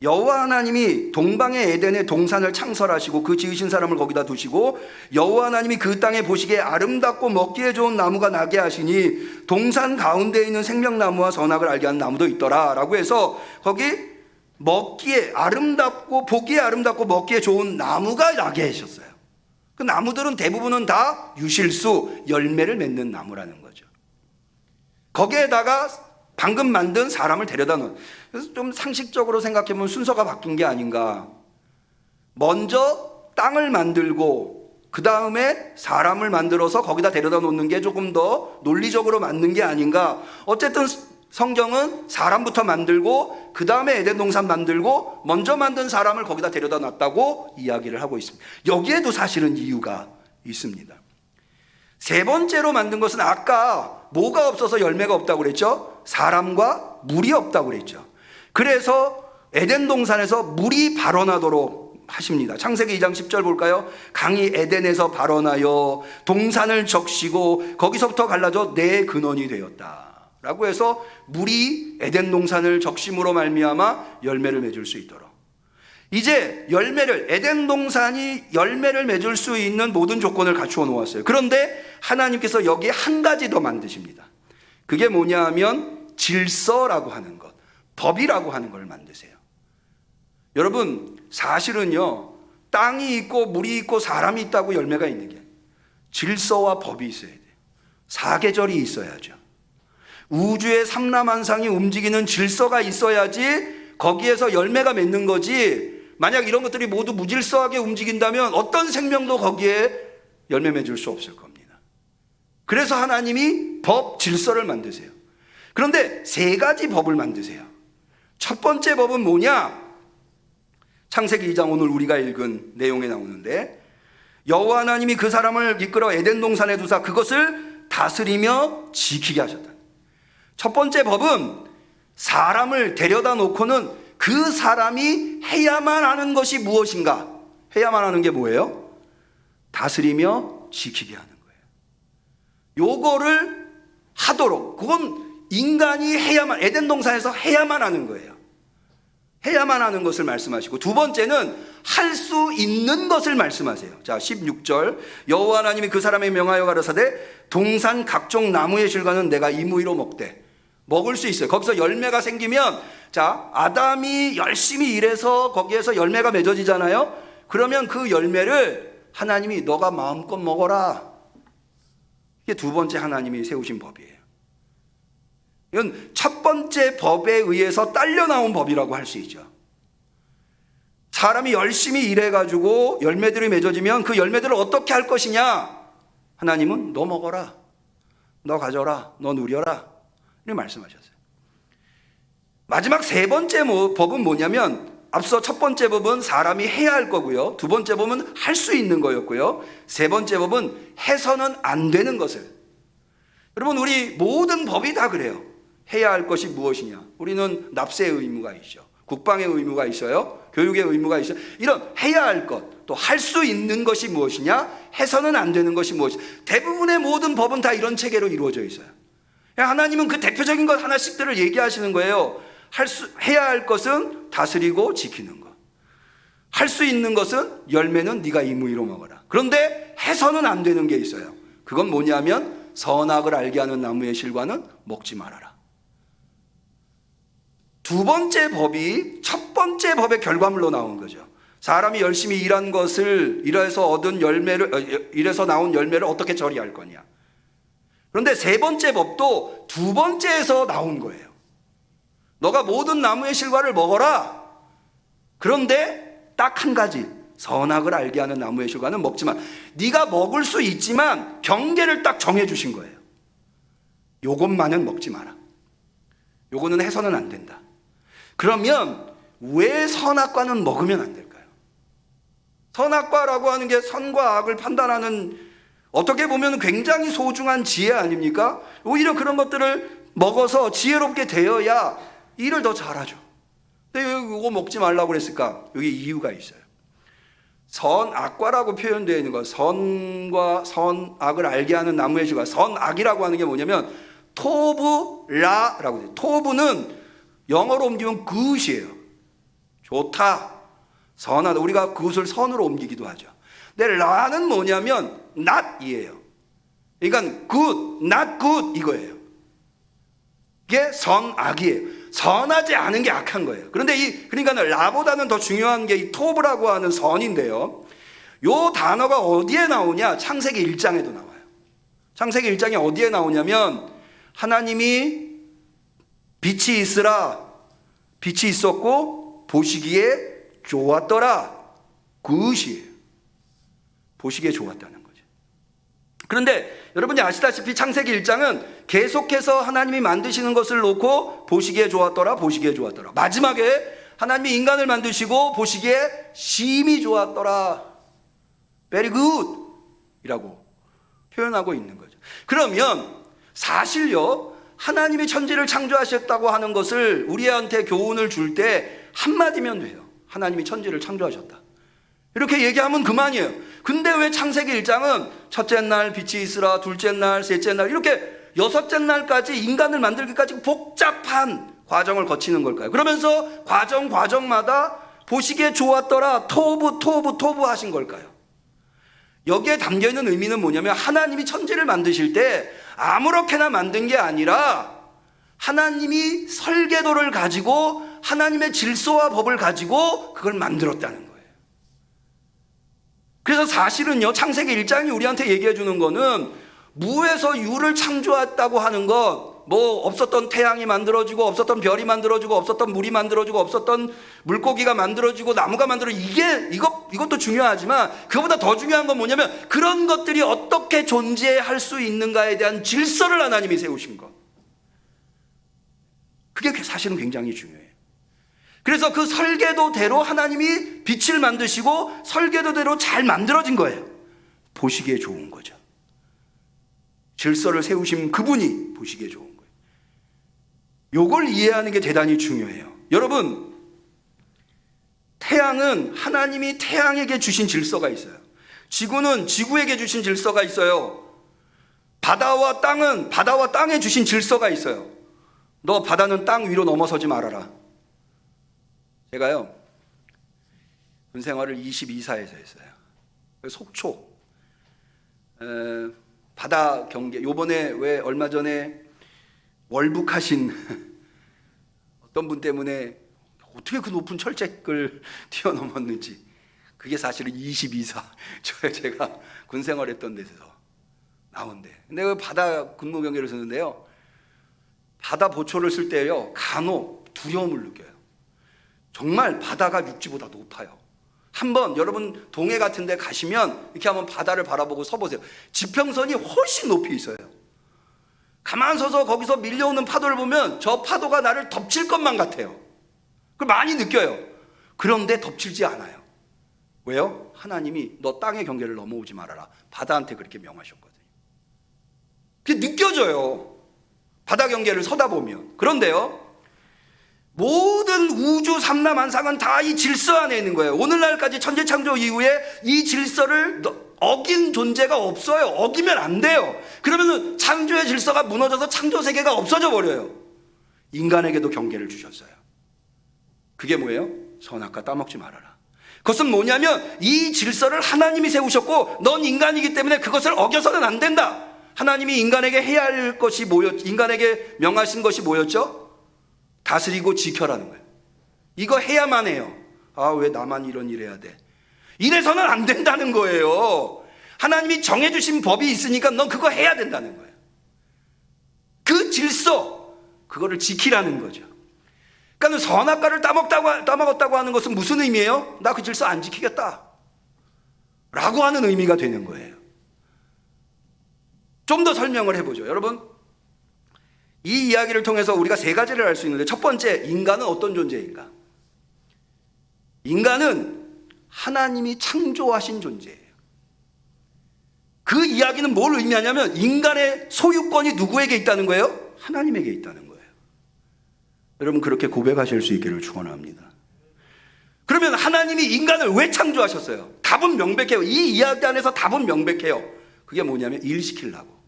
여호와 하나님이 동방의 에덴의 동산을 창설하시고 그 지으신 사람을 거기다 두시고 여호와 하나님이 그 땅에 보시기에 아름답고 먹기에 좋은 나무가 나게 하시니 동산 가운데에 있는 생명나무와 선악을 알게 하는 나무도 있더라 라고 해서 거기 먹기에 아름답고 보기에 아름답고 먹기에 좋은 나무가 나게 하셨어요. 그 나무들은 대부분은 다 유실수, 열매를 맺는 나무라는 거죠. 거기에다가 방금 만든 사람을 데려다 놓은, 그래서 좀 상식적으로 생각해보면 순서가 바뀐 게 아닌가. 먼저 땅을 만들고 그 다음에 사람을 만들어서 거기다 데려다 놓는 게 조금 더 논리적으로 맞는 게 아닌가. 어쨌든 성경은 사람부터 만들고 그 다음에 에덴 동산 만들고 먼저 만든 사람을 거기다 데려다 놨다고 이야기를 하고 있습니다. 여기에도 사실은 이유가 있습니다. 세 번째로 만든 것은 아까 뭐가 없어서 열매가 없다고 그랬죠? 사람과 물이 없다고 그랬죠. 그래서 에덴 동산에서 물이 발원하도록 하십니다. 창세기 2장 10절 볼까요? 강이 에덴에서 발원하여 동산을 적시고 거기서부터 갈라져 네 근원이 되었다 라고 해서 물이 에덴 동산을 적심으로 말미암아 열매를 맺을 수 있도록, 이제 열매를, 에덴 동산이 열매를 맺을 수 있는 모든 조건을 갖추어 놓았어요. 그런데 하나님께서 여기에 한 가지 더 만드십니다. 그게 뭐냐 하면 질서라고 하는 것, 법이라고 하는 걸 만드세요. 여러분, 사실은요, 땅이 있고 물이 있고 사람이 있다고 열매가 있는 게 질서와 법이 있어야 돼요. 사계절이 있어야죠. 우주의 삼라만상이 움직이는 질서가 있어야지 거기에서 열매가 맺는 거지. 만약 이런 것들이 모두 무질서하게 움직인다면 어떤 생명도 거기에 열매 맺을 수 없을 겁니다. 그래서 하나님이 법, 질서를 만드세요. 그런데 세 가지 법을 만드세요. 첫 번째 법은 뭐냐? 창세기 2장 오늘 우리가 읽은 내용에 나오는데, 여호와 하나님이 그 사람을 이끌어 에덴 동산에 두사 그것을 다스리며 지키게 하셨다. 첫 번째 법은 사람을 데려다 놓고는 그 사람이 해야만 하는 것이 무엇인가? 해야만 하는 게 뭐예요? 다스리며 지키게 하는 거예요. 요거를 하도록, 그건 인간이 해야만, 에덴 동산에서 해야만 하는 거예요. 해야만 하는 것을 말씀하시고, 두 번째는 할 수 있는 것을 말씀하세요. 자, 16절 여호와 하나님이 그 사람에 명하여 가라사대 동산 각종 나무의 실과는 내가 임의로 먹되, 먹을 수 있어요. 거기서 열매가 생기면, 자, 아담이 열심히 일해서 거기에서 열매가 맺어지잖아요. 그러면 그 열매를 하나님이 너가 마음껏 먹어라. 이게 두 번째 하나님이 세우신 법이에요. 이건 첫 번째 법에 의해서 딸려 나온 법이라고 할 수 있죠. 사람이 열심히 일해가지고 열매들이 맺어지면 그 열매들을 어떻게 할 것이냐? 하나님은 너 먹어라, 너 가져라, 너 누려라 이렇게 말씀하셨어요. 마지막 세 번째 법은 뭐냐면, 앞서 첫 번째 법은 사람이 해야 할 거고요, 두 번째 법은 할 수 있는 거였고요, 세 번째 법은 해서는 안 되는 것을. 여러분, 우리 모든 법이 다 그래요. 해야 할 것이 무엇이냐? 우리는 납세의 의무가 있죠. 국방의 의무가 있어요. 교육의 의무가 있어요. 이런 해야 할 것, 또 할 수 있는 것이 무엇이냐? 해서는 안 되는 것이 무엇이냐? 대부분의 모든 법은 다 이런 체계로 이루어져 있어요. 하나님은 그 대표적인 것 하나씩들을 얘기하시는 거예요. 해야 할 것은 다스리고 지키는 것. 할 수 있는 것은 열매는 네가 임의로 먹어라. 그런데 해서는 안 되는 게 있어요. 그건 뭐냐면 선악을 알게 하는 나무의 실과는 먹지 말아라. 두 번째 법이 첫 번째 법의 결과물로 나온 거죠. 사람이 열심히 일한 것을, 일해서 나온 열매를 어떻게 처리할 거냐. 그런데 세 번째 법도 두 번째에서 나온 거예요. 너가 모든 나무의 실과를 먹어라. 그런데 딱 한 가지, 선악을 알게 하는 나무의 실과는 먹지 마. 네가 먹을 수 있지만 경계를 딱 정해 주신 거예요. 요것만은 먹지 마라. 요거는 해서는 안 된다. 그러면 왜 선악과는 먹으면 안 될까요? 선악과라고 하는 게 선과 악을 판단하는 어떻게 보면 굉장히 소중한 지혜 아닙니까? 오히려 그런 것들을 먹어서 지혜롭게 되어야 일을 더 잘하죠. 근데 왜 이거 먹지 말라고 그랬을까? 여기 이유가 있어요. 선악과라고 표현되어 있는 거, 선과 선악을 알게 하는 나무의 실과, 선악이라고 하는 게 뭐냐면 토브라라고 해요. 토브는 영어로 옮기면 good이에요. 좋다, 선하다. 우리가 그것을 선으로 옮기기도 하죠. 근데 라는 뭐냐면 not이에요. 그러니까 good, not good 이거예요. 이게 선악이에요. 선하지 않은 게 악한 거예요. 그런데 그러니까 라보다는 더 중요한 게 이 토브라고 하는 선인데요. 요 단어가 어디에 나오냐? 창세기 1장에도 나와요. 창세기 1장에 어디에 나오냐면 하나님이 빛이 있으라, 빛이 있었고 보시기에 좋았더라. 그것이에요. 보시기에 좋았다는 거죠. 그런데 여러분이 아시다시피 창세기 1장은 계속해서 하나님이 만드시는 것을 놓고 보시기에 좋았더라, 보시기에 좋았더라. 마지막에 하나님이 인간을 만드시고 보시기에 심히 좋았더라, very good 이라고 표현하고 있는 거죠. 그러면 사실요, 하나님이 천지를 창조하셨다고 하는 것을 우리한테 교훈을 줄 때 한마디면 돼요. 하나님이 천지를 창조하셨다, 이렇게 얘기하면 그만이에요. 근데 왜 창세기 1장은 첫째 날 빛이 있으라, 둘째 날, 셋째 날 이렇게 여섯째 날까지 인간을 만들기까지 복잡한 과정을 거치는 걸까요? 그러면서 과정마다 보시기에 좋았더라, 토브 하신 걸까요? 여기에 담겨있는 의미는 뭐냐면 하나님이 천지를 만드실 때 아무렇게나 만든 게 아니라 하나님이 설계도를 가지고 하나님의 질서와 법을 가지고 그걸 만들었다는 거예요. 그래서 사실은요, 창세기 1장이 우리한테 얘기해 주는 거는 무에서 유를 창조했다고 하는 것, 뭐 없었던 태양이 만들어지고 없었던 별이 만들어지고 없었던 물이 만들어지고 없었던 물고기가 만들어지고 나무가 만들어지고 이것도 중요하지만 그거보다 더 중요한 건 뭐냐면 그런 것들이 어떻게 존재할 수 있는가에 대한 질서를 하나님이 세우신 것. 그게 사실은 굉장히 중요해요. 그래서 그 설계도대로 하나님이 빛을 만드시고 설계도대로 잘 만들어진 거예요. 보시기에 좋은 거죠. 질서를 세우신 그분이 보시기에 좋은 거예요. 요걸 이해하는 게 대단히 중요해요. 여러분, 태양은 하나님이 태양에게 주신 질서가 있어요. 지구는 지구에게 주신 질서가 있어요. 바다와 땅은 바다와 땅에 주신 질서가 있어요. 너 바다는 땅 위로 넘어서지 말아라. 제가요, 군 생활을 22사에서 했어요. 속초 바다 경계, 요번에 왜 얼마 전에 월북하신 어떤 분 때문에 어떻게 그 높은 철책을 뛰어넘었는지, 그게 사실은 22사 제가 군 생활했던 데서 나온대. 근데 그 바다 근무 경계를 쓰는데요, 바다 보초를 쓸 때요 간혹 두려움을 느껴요. 정말 바다가 육지보다 높아요. 한번 여러분 동해 같은 데 가시면 이렇게 한번 바다를 바라보고 서보세요. 지평선이 훨씬 높이 있어요. 가만 서서 거기서 밀려오는 파도를 보면 저 파도가 나를 덮칠 것만 같아요. 그걸 많이 느껴요. 그런데 덮칠지 않아요. 왜요? 하나님이 너 땅의 경계를 넘어오지 말아라, 바다한테 그렇게 명하셨거든요. 그게 느껴져요, 바다 경계를 서다 보면. 그런데요, 모든 우주 삼라만상은 다 이 질서 안에 있는 거예요. 오늘날까지 천지 창조 이후에 이 질서를 어긴 존재가 없어요. 어기면 안 돼요. 그러면 창조의 질서가 무너져서 창조 세계가 없어져 버려요. 인간에게도 경계를 주셨어요. 그게 뭐예요? 선악과 따먹지 말아라. 그것은 뭐냐면 이 질서를 하나님이 세우셨고 넌 인간이기 때문에 그것을 어겨서는 안 된다. 하나님이 인간에게 해야 할 것이 인간에게 명하신 것이 뭐였죠? 다스리고 지켜라는 거예요. 이거 해야만 해요. 아, 왜 나만 이런 일 해야 돼? 이래서는 안 된다는 거예요. 하나님이 정해주신 법이 있으니까 넌 그거 해야 된다는 거예요. 그 질서, 그거를 지키라는 거죠. 그러니까 선악과를 따먹었다고 하는 것은 무슨 의미예요? 나 그 질서 안 지키겠다 라고 하는 의미가 되는 거예요. 좀 더 설명을 해보죠. 여러분, 이 이야기를 통해서 우리가 세 가지를 알 수 있는데, 첫 번째, 인간은 어떤 존재인가? 인간은 하나님이 창조하신 존재예요. 그 이야기는 뭘 의미하냐면 인간의 소유권이 누구에게 있다는 거예요? 하나님에게 있다는 거예요. 여러분 그렇게 고백하실 수 있기를 축원합니다. 그러면 하나님이 인간을 왜 창조하셨어요? 답은 명백해요. 이 이야기 안에서 답은 명백해요. 그게 뭐냐면 일 시키려고.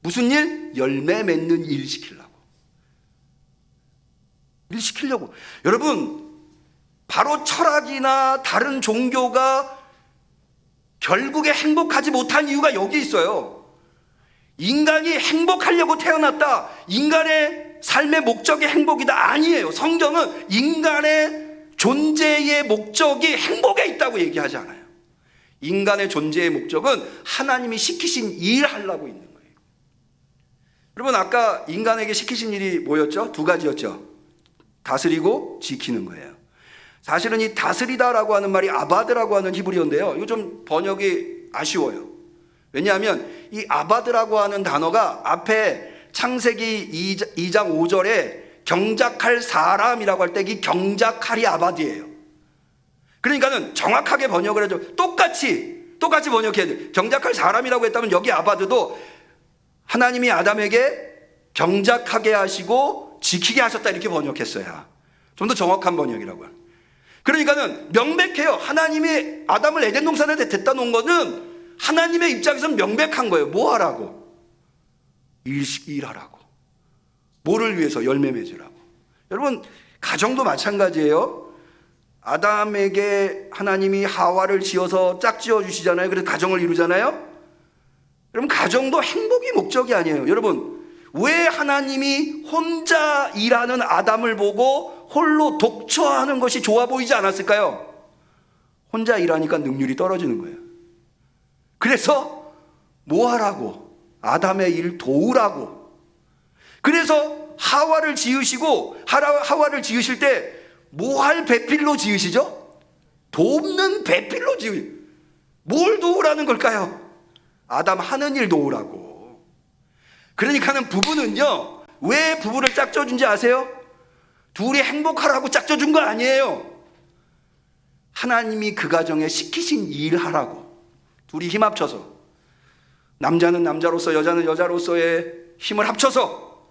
무슨 일? 열매 맺는 일 시키려고. 일 시키려고. 여러분 바로 철학이나 다른 종교가 결국에 행복하지 못한 이유가 여기 있어요. 인간이 행복하려고 태어났다. 인간의 삶의 목적이 행복이다. 아니에요. 성경은 인간의 존재의 목적이 행복에 있다고 얘기하지 않아요. 인간의 존재의 목적은 하나님이 시키신 일 하려고 있는 거예요. 여러분 아까 인간에게 시키신 일이 뭐였죠? 두 가지였죠. 다스리고 지키는 거예요. 사실은 이 다스리다라고 하는 말이 아바드라고 하는 히브리어인데요. 이거 좀 번역이 아쉬워요. 왜냐하면 이 아바드라고 하는 단어가 앞에 창세기 2장 5절에 경작할 사람이라고 할 때 이 경작할이 아바드예요. 그러니까는 정확하게 번역을 해줘. 똑같이 번역해야 돼. 경작할 사람이라고 했다면 여기 아바드도 하나님이 아담에게 경작하게 하시고 지키게 하셨다 이렇게 번역했어요. 좀 더 정확한 번역이라고요. 그러니까는 명백해요. 하나님이 아담을 에덴 동산에 데려다 놓은 거는 하나님의 입장에서는 명백한 거예요. 뭐 하라고? 일하라고. 뭐를 위해서? 열매 맺으라고. 여러분 가정도 마찬가지예요. 아담에게 하나님이 하와를 지어서 짝지어 주시잖아요. 그래서 가정을 이루잖아요. 여러분 가정도 행복이 목적이 아니에요. 여러분 왜 하나님이 혼자 일하는 아담을 보고 홀로 독처하는 것이 좋아 보이지 않았을까요? 혼자 일하니까 능률이 떨어지는 거예요. 그래서 뭐 하라고? 아담의 일 도우라고. 그래서 하와를 지으시고 하와를 지으실 때 뭐 할 배필로 지으시죠? 돕는 배필로 뭘 도우라는 걸까요? 아담 하는 일 도우라고. 그러니까는 부부는요 왜 부부를 짝져준지 아세요? 둘이 행복하라고 짝져준 거 아니에요. 하나님이 그 가정에 시키신 일 하라고. 둘이 힘 합쳐서, 남자는 남자로서 여자는 여자로서의 힘을 합쳐서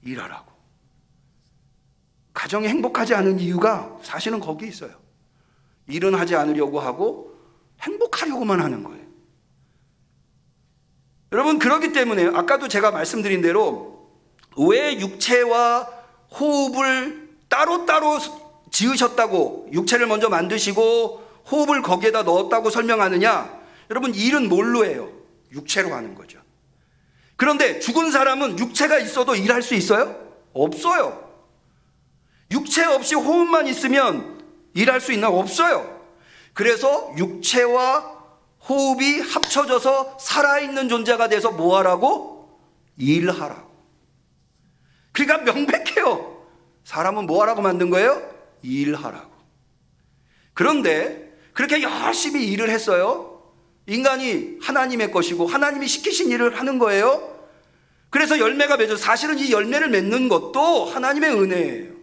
일하라고. 가정이 행복하지 않은 이유가 사실은 거기 있어요. 일은 하지 않으려고 하고 행복하려고만 하는 거예요. 여러분 그렇기 때문에 아까도 제가 말씀드린 대로 왜 육체와 호흡을 따로따로 지으셨다고, 육체를 먼저 만드시고 호흡을 거기에다 넣었다고 설명하느냐? 여러분 일은 뭘로 해요? 육체로 하는 거죠. 그런데 죽은 사람은 육체가 있어도 일할 수 있어요? 없어요. 육체 없이 호흡만 있으면 일할 수 있나? 없어요. 그래서 육체와 호흡이 합쳐져서 살아있는 존재가 돼서 뭐 하라고? 일하라고. 그러니까 명백해요. 사람은 뭐 하라고 만든 거예요? 일하라고. 그런데 그렇게 열심히 일을 했어요. 인간이 하나님의 것이고 하나님이 시키신 일을 하는 거예요. 그래서 열매가 맺어서 사실은 이 열매를 맺는 것도 하나님의 은혜예요.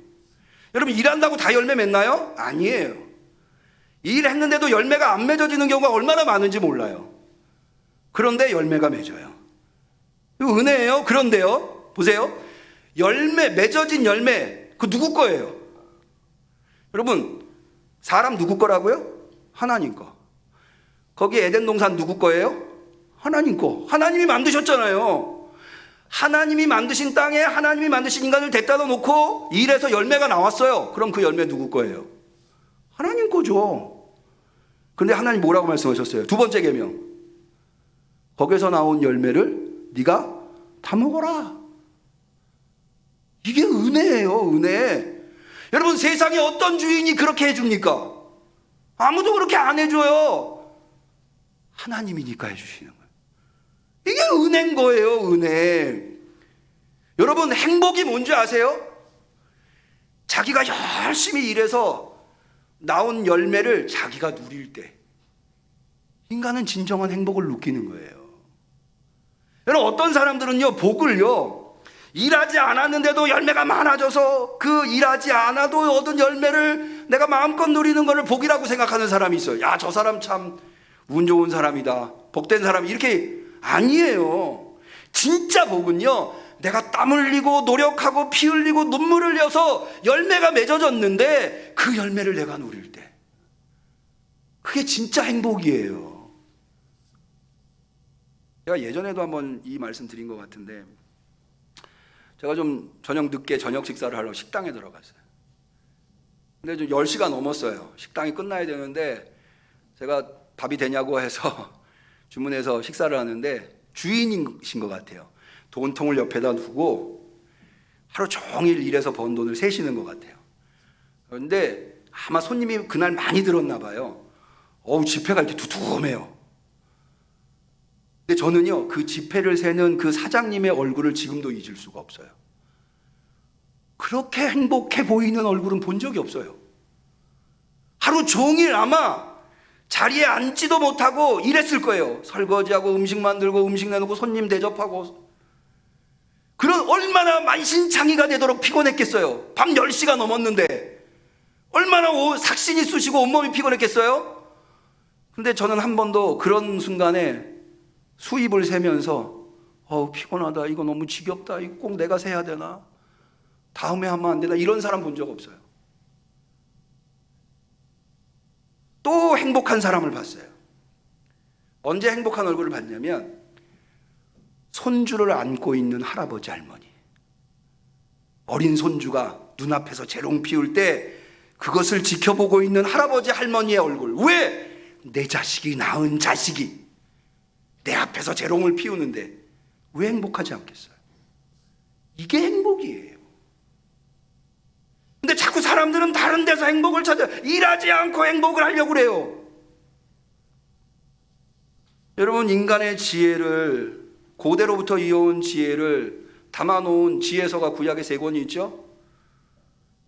여러분 일한다고 다 열매 맺나요? 아니에요. 일했는데도 열매가 안 맺어지는 경우가 얼마나 많은지 몰라요. 그런데 열매가 맺어요. 이거 은혜예요. 그런데요, 보세요. 열매, 맺어진 열매, 그 누구 거예요? 여러분, 사람 누구 거라고요? 하나님 거. 거기 에덴 동산 누구 거예요? 하나님 거. 하나님이 만드셨잖아요. 하나님이 만드신 땅에 하나님이 만드신 인간을 데려다 놓고 일해서 열매가 나왔어요. 그럼 그 열매 누구 거예요? 하나님 거죠. 그런데 하나님 뭐라고 말씀하셨어요? 두 번째 계명. 거기서 나온 열매를 네가 다 먹어라. 이게 은혜예요, 은혜. 여러분 세상에 어떤 주인이 그렇게 해줍니까? 아무도 그렇게 안 해줘요. 하나님이니까 해주시는 거예요. 이게 은혜인 거예요, 은혜. 여러분 행복이 뭔지 아세요? 자기가 열심히 일해서 나온 열매를 자기가 누릴 때 인간은 진정한 행복을 느끼는 거예요. 여러분 어떤 사람들은요 복을요 일하지 않았는데도 열매가 많아져서 그 일하지 않아도 얻은 열매를 내가 마음껏 누리는 것을 복이라고 생각하는 사람이 있어요. 야, 저 사람 참 운 좋은 사람이다, 복된 사람, 이렇게 아니에요. 진짜 복은요, 내가 땀 흘리고 노력하고 피 흘리고 눈물 흘려서 열매가 맺어졌는데 그 열매를 내가 누릴 때, 그게 진짜 행복이에요. 제가 예전에도 한번 이 말씀 드린 것 같은데, 제가 좀 저녁 늦게 저녁 식사를 하러 식당에 들어갔어요. 근데 좀 10시가 넘었어요. 식당이 끝나야 되는데 제가 밥이 되냐고 해서 주문해서 식사를 하는데 주인이신 것 같아요. 돈통을 옆에다 두고 하루 종일 일해서 번 돈을 세시는 것 같아요. 그런데 아마 손님이 그날 많이 들었나 봐요. 지폐가 이렇게 두툼해요. 근데 저는요, 그 지폐를 세는 그 사장님의 얼굴을 지금도 잊을 수가 없어요. 그렇게 행복해 보이는 얼굴은 본 적이 없어요. 하루 종일 아마 자리에 앉지도 못하고 일했을 거예요. 설거지하고 음식 만들고 음식 내놓고 손님 대접하고. 그런 얼마나 만신창이가 되도록 피곤했겠어요. 밤 10시가 넘었는데 얼마나 삭신이 쑤시고 온몸이 피곤했겠어요. 근데 저는 한 번도 그런 순간에 수입을 세면서 피곤하다, 이거 너무 지겹다, 이거 꼭 내가 세야 되나, 다음에 하면 안 되나, 이런 사람 본 적 없어요. 또 행복한 사람을 봤어요. 언제 행복한 얼굴을 봤냐면, 손주를 안고 있는 할아버지 할머니, 어린 손주가 눈앞에서 재롱 피울 때 그것을 지켜보고 있는 할아버지 할머니의 얼굴. 왜? 내 자식이 낳은 자식이 내 앞에서 재롱을 피우는데 왜 행복하지 않겠어요? 이게 행복이에요. 근데 자꾸 사람들은 다른 데서 행복을 찾아 일하지 않고 행복을 하려고 그래요. 여러분, 인간의 지혜를, 고대로부터 이어온 지혜를 담아놓은 지혜서가 구약에 3권이 있죠.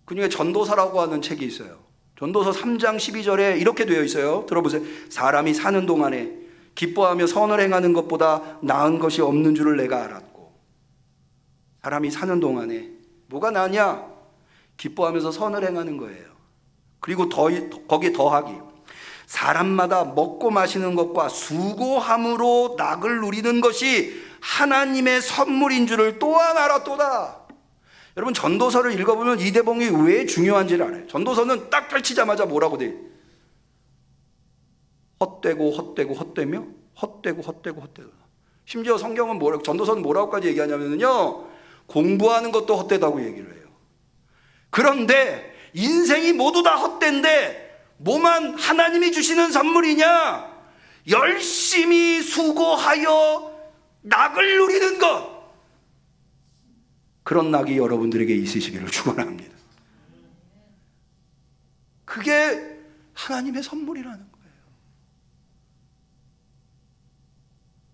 그 중에 전도서라고 하는 책이 있어요. 전도서 3장 12절에 이렇게 되어 있어요. 들어보세요. 사람이 사는 동안에 기뻐하며 선을 행하는 것보다 나은 것이 없는 줄을 내가 알았고. 사람이 사는 동안에 뭐가 나냐? 기뻐하면서 선을 행하는 거예요. 그리고 거기에 더하기, 사람마다 먹고 마시는 것과 수고함으로 낙을 누리는 것이 하나님의 선물인 줄을 또한 알았도다. 여러분, 전도서를 읽어보면 이 대목이 왜 중요한지를 알아요. 전도서는 딱 펼치자마자 뭐라고 돼? 헛되고 헛되고 헛되며 헛되고 헛되고 헛되고. 심지어 성경은 전도서는 뭐라고까지 얘기하냐면요, 공부하는 것도 헛되다고 얘기를 해요. 그런데 인생이 모두 다 헛된데 뭐만 하나님이 주시는 선물이냐? 열심히 수고하여 낙을 누리는 것. 그런 낙이 여러분들에게 있으시기를 축원합니다. 그게 하나님의 선물이라는 거예요.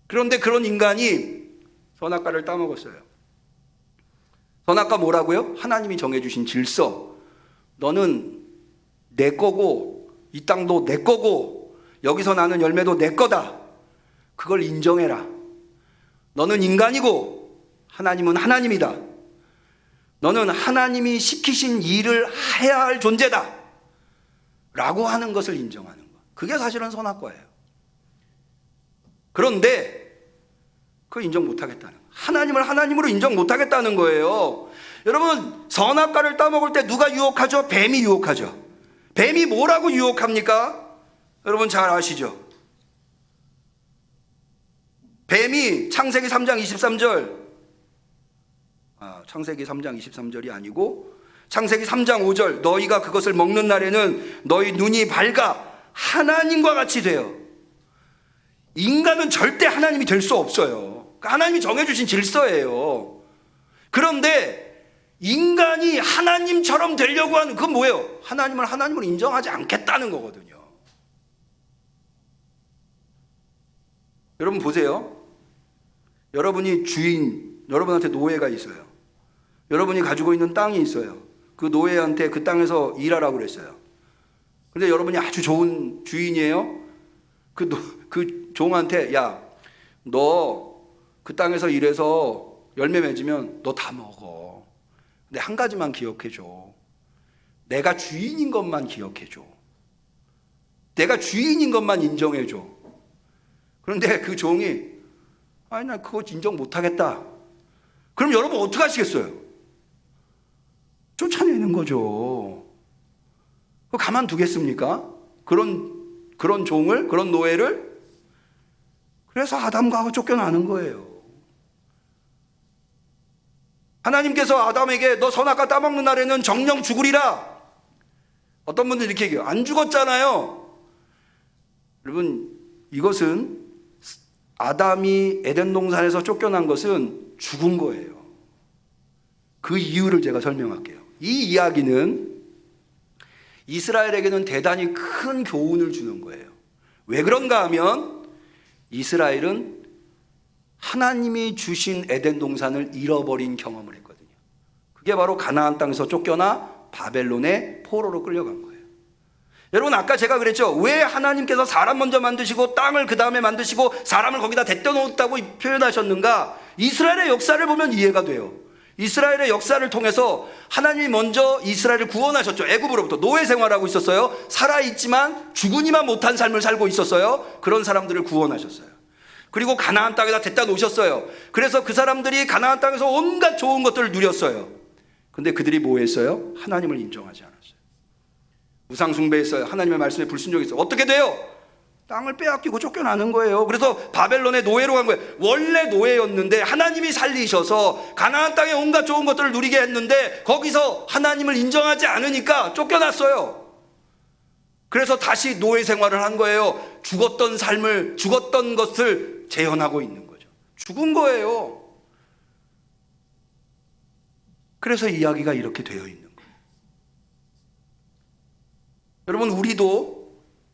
그런데 그런 인간이 선악과를 따먹었어요. 선악과 뭐라고요? 하나님이 정해주신 질서. 너는 내 거고, 이 땅도 내 거고, 여기서 나는 열매도 내 거다. 그걸 인정해라. 너는 인간이고 하나님은 하나님이다. 너는 하나님이 시키신 일을 해야 할 존재다 라고 하는 것을 인정하는 것. 그게 사실은 선악과예요. 그런데 그걸 인정 못하겠다는 거예요. 하나님을 하나님으로 인정 못하겠다는 거예요. 여러분, 선악과를 따먹을 때 누가 유혹하죠? 뱀이 유혹하죠. 뱀이 뭐라고 유혹합니까? 여러분 잘 아시죠? 뱀이 창세기 3장 23절, 창세기 3장 23절이 아니고 창세기 3장 5절, 너희가 그것을 먹는 날에는 너희 눈이 밝아 하나님과 같이 되어. 인간은 절대 하나님이 될 수 없어요. 하나님이 정해주신 질서예요. 그런데 인간이 하나님처럼 되려고 하는 그건 뭐예요? 하나님을 하나님으로 인정하지 않겠다는 거거든요. 여러분 보세요. 여러분이 주인, 여러분한테 노예가 있어요. 여러분이 가지고 있는 땅이 있어요. 그 노예한테 그 땅에서 일하라고 그랬어요. 근데 여러분이 아주 좋은 주인이에요. 그 종한테, 야, 너 그 땅에서 일해서 열매 맺으면 너 다 먹어. 근데 한 가지만 기억해줘. 내가 주인인 것만 기억해줘. 내가 주인인 것만 인정해줘. 그런데 그 종이 아니 나 그거 인정 못하겠다. 그럼 여러분 어떻게 하시겠어요? 쫓아내는 거죠. 그거 가만두겠습니까? 그런 종을, 그런 노예를? 그래서 아담과 하와 쫓겨나는 거예요. 하나님께서 아담에게 너 선악과 따먹는 날에는 정령 죽으리라. 어떤 분들이 이렇게 얘기해요. 안 죽었잖아요. 여러분, 이것은 아담이 에덴 동산에서 쫓겨난 것은 죽은 거예요. 그 이유를 제가 설명할게요. 이 이야기는 이스라엘에게는 대단히 큰 교훈을 주는 거예요. 왜 그런가 하면 이스라엘은 하나님이 주신 에덴 동산을 잃어버린 경험을 했거든요. 그게 바로 가나안 땅에서 쫓겨나 바벨론의 포로로 끌려간 거예요. 여러분 아까 제가 그랬죠. 왜 하나님께서 사람 먼저 만드시고 땅을 그 다음에 만드시고 사람을 거기다 데려 놓았다고 표현하셨는가? 이스라엘의 역사를 보면 이해가 돼요. 이스라엘의 역사를 통해서 하나님이 먼저 이스라엘을 구원하셨죠. 애굽으로부터 노예 생활하고 있었어요. 살아있지만 죽으니만 못한 삶을 살고 있었어요. 그런 사람들을 구원하셨어요. 그리고 가나안 땅에다 데려다 놓으셨어요. 그래서 그 사람들이 가나안 땅에서 온갖 좋은 것들을 누렸어요. 근데 그들이 뭐 했어요? 하나님을 인정하지 않았어요. 우상 숭배했어요. 하나님의 말씀에 불순종했어요. 어떻게 돼요? 땅을 빼앗기고 쫓겨나는 거예요. 그래서 바벨론의 노예로 간 거예요. 원래 노예였는데 하나님이 살리셔서 가나안 땅에 온갖 좋은 것들을 누리게 했는데 거기서 하나님을 인정하지 않으니까 쫓겨났어요. 그래서 다시 노예 생활을 한 거예요. 죽었던 삶을, 죽었던 것을 재현하고 있는 거죠. 죽은 거예요. 그래서 이야기가 이렇게 되어 있는 거예요. 여러분, 우리도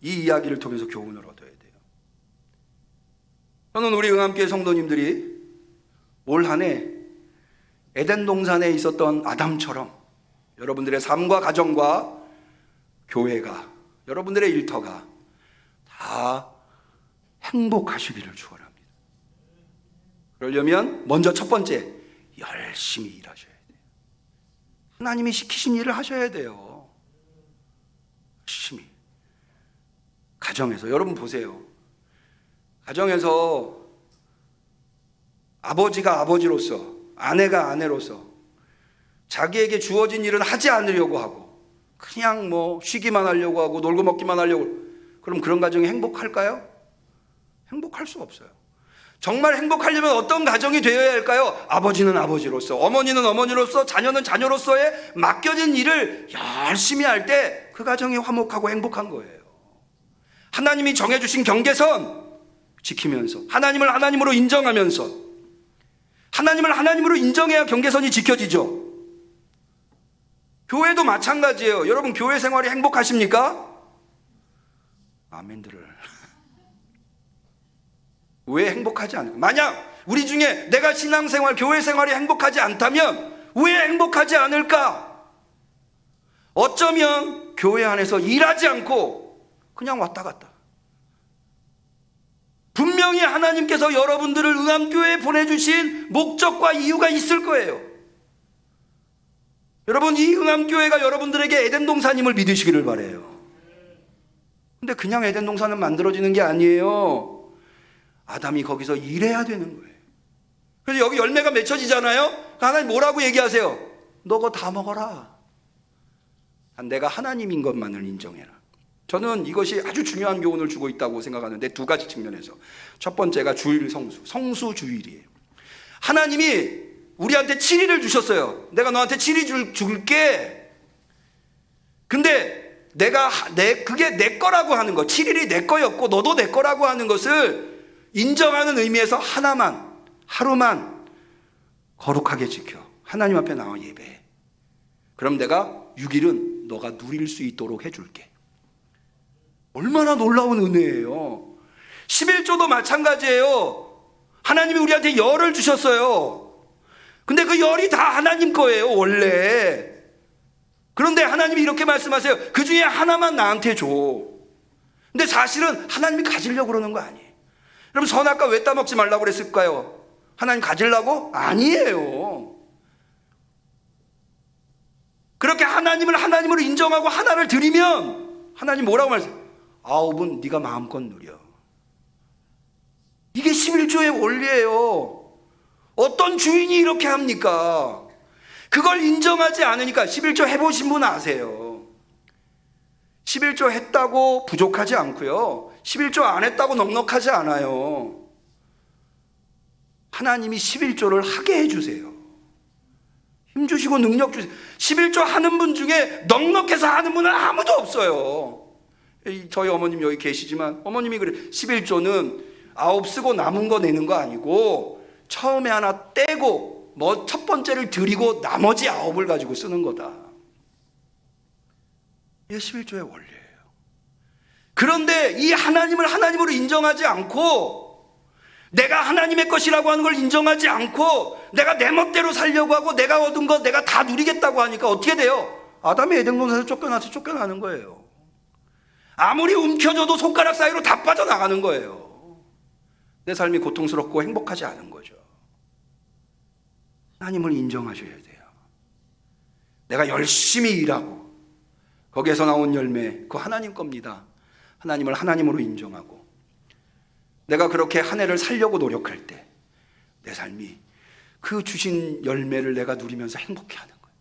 이 이야기를 통해서 교훈을 얻어야 돼요. 저는 우리 응암교회 성도님들이 올 한 해 에덴 동산에 있었던 아담처럼 여러분들의 삶과 가정과 교회가, 여러분들의 일터가 다 행복하시기를 축원합니다. 그러려면 먼저 첫 번째, 열심히 일하셔야 돼요. 하나님이 시키신 일을 하셔야 돼요. 열심히. 가정에서, 여러분 보세요. 가정에서 아버지가 아버지로서, 아내가 아내로서 자기에게 주어진 일은 하지 않으려고 하고 그냥 뭐 쉬기만 하려고 하고 놀고 먹기만 하려고, 그럼 그런 가정이 행복할까요? 행복할 수 없어요. 정말 행복하려면 어떤 가정이 되어야 할까요? 아버지는 아버지로서, 어머니는 어머니로서, 자녀는 자녀로서의 맡겨진 일을 열심히 할 때 그 가정이 화목하고 행복한 거예요. 하나님이 정해주신 경계선 지키면서, 하나님을 하나님으로 인정하면서, 하나님을 하나님으로 인정해야 경계선이 지켜지죠. 교회도 마찬가지예요. 여러분 교회 생활이 행복하십니까? 아멘들을. 왜 행복하지 않을까? 만약 우리 중에 내가 신앙생활, 교회 생활이 행복하지 않다면 왜 행복하지 않을까? 어쩌면 교회 안에서 일하지 않고 그냥 왔다 갔다. 분명히 하나님께서 여러분들을 응암교회에 보내주신 목적과 이유가 있을 거예요. 여러분, 이 응암교회가 여러분들에게 에덴 동산임을 믿으시기를 바라요. 근데 그냥 에덴 동산은 만들어지는 게 아니에요. 아담이 거기서 일해야 되는 거예요. 그래서 여기 열매가 맺혀지잖아요. 하나님 뭐라고 얘기하세요? 너 그거 다 먹어라. 내가 하나님인 것만을 인정해라. 저는 이것이 아주 중요한 교훈을 주고 있다고 생각하는데 두 가지 측면에서. 첫 번째가 주일 성수 주일이에요. 하나님이 우리한테 7일을 주셨어요. 내가 너한테 7일 줄게. 근데 그게 내 거라고 하는 거, 7일이 내 거였고 너도 내 거라고 하는 것을 인정하는 의미에서 하루만 거룩하게 지켜. 하나님 앞에 나와 예배해. 그럼 내가 6일은 너가 누릴 수 있도록 해줄게. 얼마나 놀라운 은혜예요. 11조도 마찬가지예요. 하나님이 우리한테 열을 주셨어요. 근데 그 열이 다 하나님 거예요, 원래. 그런데 하나님이 이렇게 말씀하세요. 그 중에 하나만 나한테 줘. 근데 사실은 하나님이 가지려고 그러는 거 아니에요. 여러분, 선악과 왜 따먹지 말라고 그랬을까요? 하나님 가지려고? 아니에요. 그렇게 하나님을 하나님으로 인정하고 하나를 드리면 하나님 뭐라고 말씀하세요? 9은 네가 마음껏 누려. 이게 11조의 원리예요. 어떤 주인이 이렇게 합니까? 그걸 인정하지 않으니까. 11조 해보신 분 아세요. 11조 했다고 부족하지 않고요, 11조 안 했다고 넉넉하지 않아요. 하나님이 11조를 하게 해주세요. 힘주시고 능력 주세요. 11조 하는 분 중에 넉넉해서 하는 분은 아무도 없어요. 저희 어머님 여기 계시지만 어머님이 그래, 11조는 9 쓰고 남은 거 내는 거 아니고 처음에 하나 떼고 뭐 첫 번째를 드리고 나머지 9을 가지고 쓰는 거다. 이게 11조의 원리예요. 그런데 이 하나님을 하나님으로 인정하지 않고, 내가 하나님의 것이라고 하는 걸 인정하지 않고, 내가 내 멋대로 살려고 하고 내가 얻은 거 내가 다 누리겠다고 하니까 어떻게 돼요? 아담이 에덴 동산에서 쫓겨나는 거예요. 아무리 움켜줘도 손가락 사이로 다 빠져나가는 거예요. 내 삶이 고통스럽고 행복하지 않은 거죠. 하나님을 인정하셔야 돼요. 내가 열심히 일하고 거기에서 나온 열매, 그거 하나님 겁니다. 하나님을 하나님으로 인정하고, 내가 그렇게 한 해를 살려고 노력할 때 내 삶이 그 주신 열매를 내가 누리면서 행복해하는 거예요.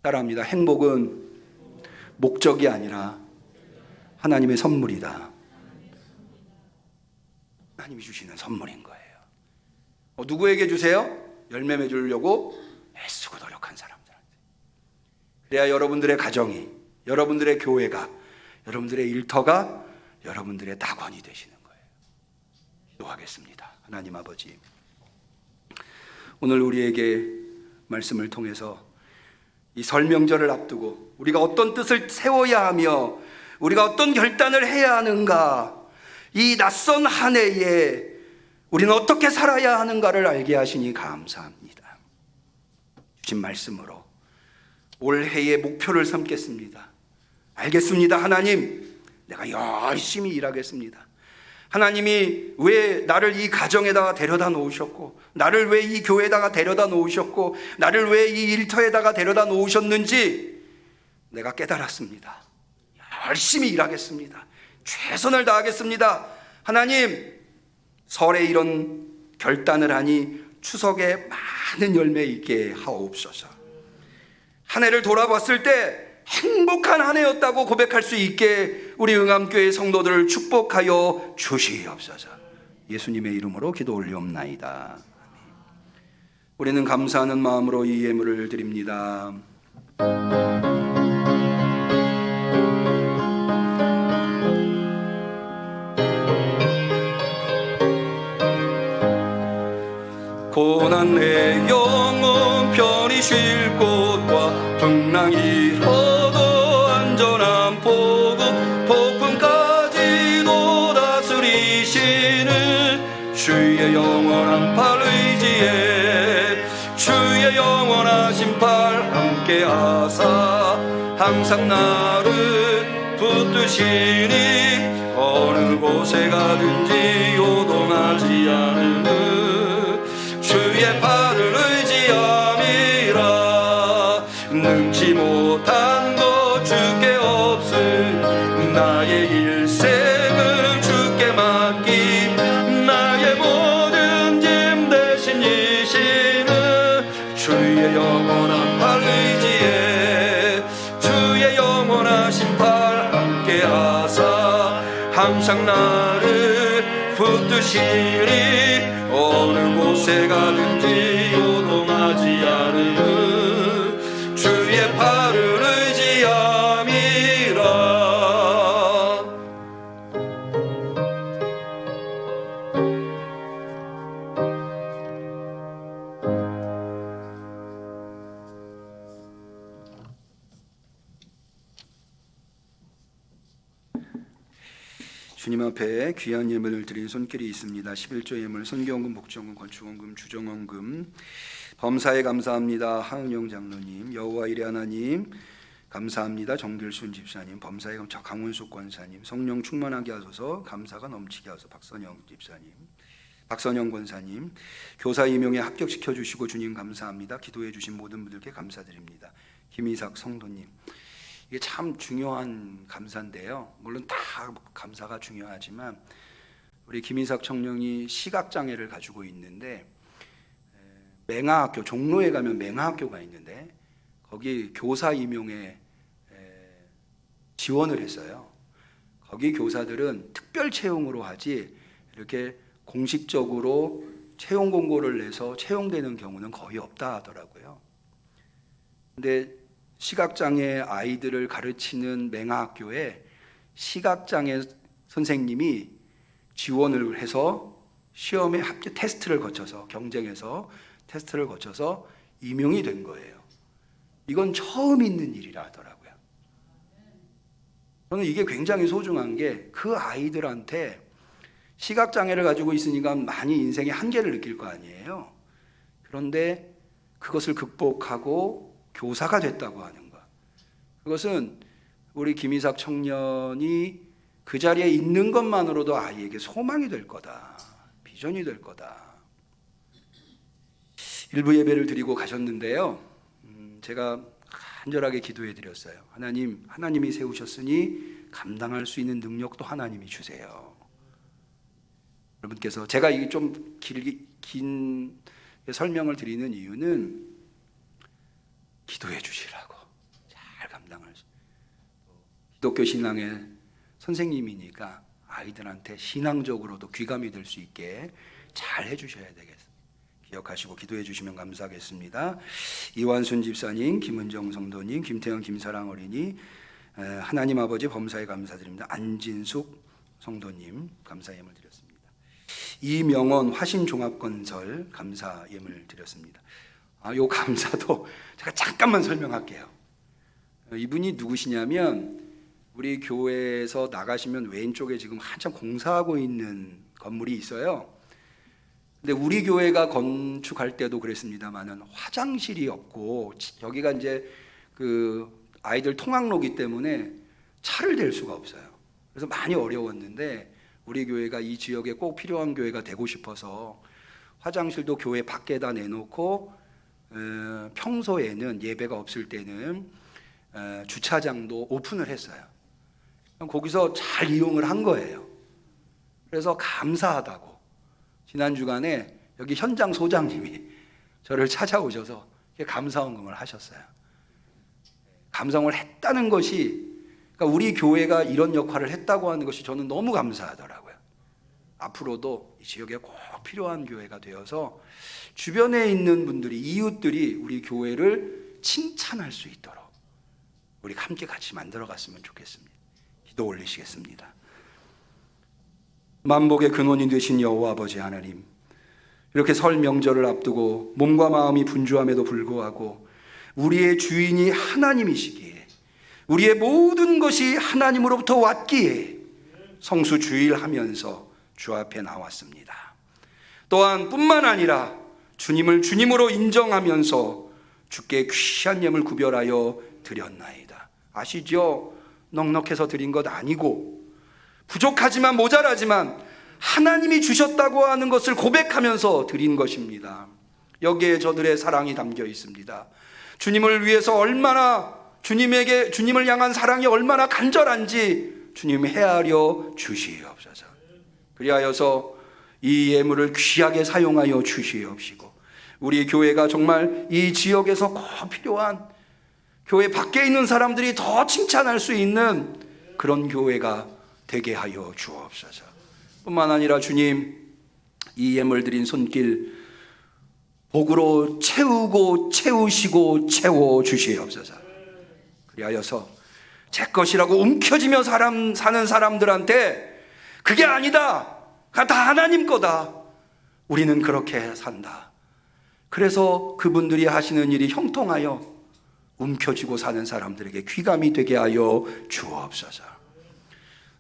따라합니다. 행복은 목적이 아니라 하나님의 선물이다. 하나님이 주시는 선물인 거예요. 누구에게 주세요? 열매 맺으려고 애쓰고 노력한 사람들한테. 그래야 여러분들의 가정이, 여러분들의 교회가, 여러분들의 일터가 여러분들의 낙원이 되시는 거예요. 기도하겠습니다. 하나님 아버지, 오늘 우리에게 말씀을 통해서 이 설 명절을 앞두고 우리가 어떤 뜻을 세워야 하며 우리가 어떤 결단을 해야 하는가, 이 낯선 한 해에 우리는 어떻게 살아야 하는가를 알게 하시니 감사합니다. 주신 말씀으로 올 해의 목표를 삼겠습니다. 알겠습니다. 하나님, 내가 열심히 일하겠습니다. 하나님이 왜 나를 이 가정에다가 데려다 놓으셨고, 나를 왜 이 교회에다가 데려다 놓으셨고, 나를 왜 이 일터에다가 데려다 놓으셨는지 내가 깨달았습니다. 열심히 일하겠습니다. 최선을 다하겠습니다. 하나님, 설에 이런 결단을 하니 추석에 많은 열매 있게 하옵소서. 한 해를 돌아봤을 때 행복한 한 해였다고 고백할 수 있게 우리 응암교회 성도들을 축복하여 주시옵소서. 예수님의 이름으로 기도 올리옵나이다. 우리는 감사하는 마음으로 이 예물을 드립니다. 고난 내 영혼 편히 쉴 곳과 풍랑이 허도 안전한 보고 폭풍까지도 다스리시는 주의 영원한 팔 의지에 주의 영원하신 팔 함께 하사 항상 나를 붙드시니 어느 곳에 가든지 요동하지 않는 주의 팔을 의지함이라. 능치 못한 것 주께 없음 나의 일생을 주께 맡김 나의 모든 짐 대신 지시는 주의 영원한 팔 의지에 주의 영원하신 팔 함께 하사 항상 나를 붙드시니 어느 곳에 가든지 요동하지 않은 주의 팔을 의지함이라. 주님 앞에 귀한 예물을 드린 손길이 있습니다. 11조 예물, 선교원금, 목정금, 건축원금, 주정원금. 범사에 감사합니다. 하은영 장로님, 여호와 일의 하나님 감사합니다. 정길순 집사님, 범사에 감사 강훈숙 권사님, 성령 충만하게 하소서 감사가 넘치게 하소서 박선영 집사님, 박선영 권사님, 교사 임용에 합격시켜 주시고 주님 감사합니다. 기도해 주신 모든 분들께 감사드립니다. 김이삭 성도님, 이게 참 중요한 감사인데요. 물론 다 감사가 중요하지만 우리 김인삭 청년이 시각장애를 가지고 있는데 맹아학교, 종로에 가면 맹아학교가 있는데 거기 교사 임용에 지원을 했어요. 거기 교사들은 특별 채용으로 하지 이렇게 공식적으로 채용 공고를 내서 채용되는 경우는 거의 없다 하더라고요. 근데 시각장애 아이들을 가르치는 맹아학교에 시각장애 선생님이 지원을 해서 시험에 합격 테스트를 거쳐서 경쟁해서 테스트를 거쳐서 임용이 된 거예요. 이건 처음 있는 일이라 하더라고요. 저는 이게 굉장히 소중한 게 그 아이들한테 시각장애를 가지고 있으니까 많이 인생의 한계를 느낄 거 아니에요. 그런데 그것을 극복하고 교사가 됐다고 하는 것. 그것은 우리 김인삭 청년이 그 자리에 있는 것만으로도 아이에게 소망이 될 거다. 비전이 될 거다. 일부 예배를 드리고 가셨는데요. 제가 간절하게 기도해 드렸어요. 하나님이 세우셨으니 감당할 수 있는 능력도 하나님이 주세요. 여러분께서 제가 이게 좀 긴 설명을 드리는 이유는 기도해 주시라고 잘 감당할 수. 기독교 신앙의 선생님이니까 아이들한테 신앙적으로도 귀감이 될 수 있게 잘 해주셔야 되겠습니다. 기억하시고 기도해 주시면 감사하겠습니다. 이완순 집사님, 김은정 성도님, 김태영 김사랑 어린이, 하나님 아버지 범사에 감사드립니다. 안진숙 성도님 감사 예물 드렸습니다. 이명원 화신종합건설 감사 예물 드렸습니다. 요 감사도 제가 잠깐만 설명할게요. 이분이 누구시냐면 우리 교회에서 나가시면 왼쪽에 지금 한참 공사하고 있는 건물이 있어요. 근데 우리 교회가 건축할 때도 그랬습니다만은 화장실이 없고 여기가 이제 그 아이들 통학로기 때문에 차를 댈 수가 없어요. 그래서 많이 어려웠는데 우리 교회가 이 지역에 꼭 필요한 교회가 되고 싶어서 화장실도 교회 밖에다 내놓고 평소에는 예배가 없을 때는 주차장도 오픈을 했어요. 거기서 잘 이용을 한 거예요. 그래서 감사하다고 지난 주간에 여기 현장 소장님이 저를 찾아오셔서 감사헌금을 하셨어요. 감사를 했다는 것이, 그러니까 우리 교회가 이런 역할을 했다고 하는 것이 저는 너무 감사하더라고요. 앞으로도 이 지역에 꼭 필요한 교회가 되어서 주변에 있는 분들이, 이웃들이 우리 교회를 칭찬할 수 있도록 우리 함께 같이 만들어갔으면 좋겠습니다. 기도 올리시겠습니다. 만복의 근원이 되신 여호와 아버지 하나님, 이렇게 설 명절을 앞두고 몸과 마음이 분주함에도 불구하고 우리의 주인이 하나님이시기에, 우리의 모든 것이 하나님으로부터 왔기에 성수주일하면서 주 앞에 나왔습니다. 또한 뿐만 아니라 주님을 주님으로 인정하면서 주께 귀한 예물 구별하여 드렸나이다. 아시죠? 넉넉해서 드린 것 아니고 부족하지만 모자라지만 하나님이 주셨다고 하는 것을 고백하면서 드린 것입니다. 여기에 저들의 사랑이 담겨 있습니다. 주님을 위해서 얼마나, 주님을 향한 사랑이 얼마나 간절한지 주님 헤아려 주시옵소서. 그리하여서 이 예물을 귀하게 사용하여 주시옵시고, 우리 교회가 정말 이 지역에서 꼭 필요한, 교회 밖에 있는 사람들이 더 칭찬할 수 있는 그런 교회가 되게 하여 주옵소서. 뿐만 아니라 주님, 이 예물 드린 손길 복으로 채우고 채우시고 채워주시옵소서. 그리하여서 제 것이라고 움켜쥐며 사는 사람들한테 그게 아니다, 다 하나님 거다, 우리는 그렇게 산다, 그래서 그분들이 하시는 일이 형통하여 움켜쥐고 사는 사람들에게 귀감이 되게 하여 주옵소서.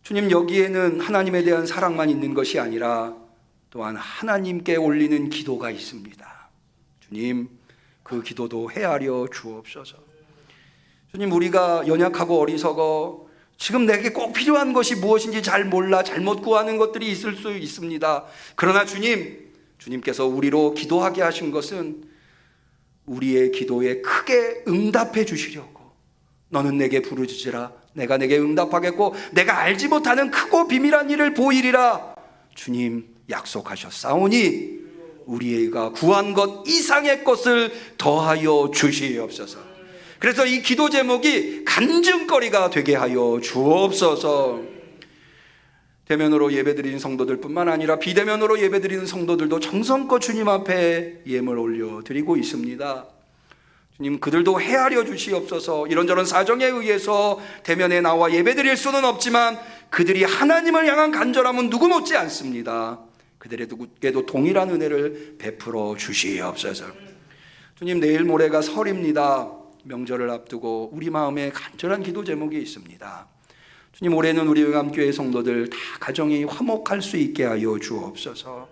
주님, 여기에는 하나님에 대한 사랑만 있는 것이 아니라 또한 하나님께 올리는 기도가 있습니다. 주님, 그 기도도 헤아려 주옵소서. 주님, 우리가 연약하고 어리석어 지금 내게 꼭 필요한 것이 무엇인지 잘 몰라 잘못 구하는 것들이 있을 수 있습니다. 그러나 주님께서 우리로 기도하게 하신 것은 우리의 기도에 크게 응답해 주시려고, 너는 내게 부르짖으라 내가 내게 응답하겠고 내가 알지 못하는 크고 비밀한 일을 보이리라, 주님 약속하셨사오니 우리가 구한 것 이상의 것을 더하여 주시옵소서. 그래서 이 기도 제목이 간증거리가 되게 하여 주옵소서. 대면으로 예배드리는 성도들뿐만 아니라 비대면으로 예배드리는 성도들도 정성껏 주님 앞에 예물 올려드리고 있습니다. 주님, 그들도 헤아려 주시옵소서. 이런저런 사정에 의해서 대면에 나와 예배드릴 수는 없지만 그들이 하나님을 향한 간절함은 누구 못지 않습니다. 그들에게도 동일한 은혜를 베풀어 주시옵소서. 주님, 내일 모레가 설입니다. 명절을 앞두고 우리 마음에 간절한 기도 제목이 있습니다. 주님, 올해는 우리 응암교회 성도들 다 가정이 화목할 수 있게 하여 주옵소서.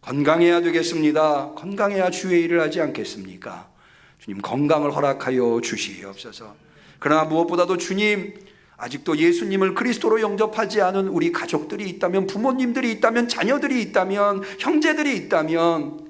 건강해야 되겠습니다. 건강해야 주의 일을 하지 않겠습니까? 주님, 건강을 허락하여 주시옵소서. 그러나 무엇보다도 주님, 아직도 예수님을 그리스도로 영접하지 않은 우리 가족들이 있다면, 부모님들이 있다면, 자녀들이 있다면, 형제들이 있다면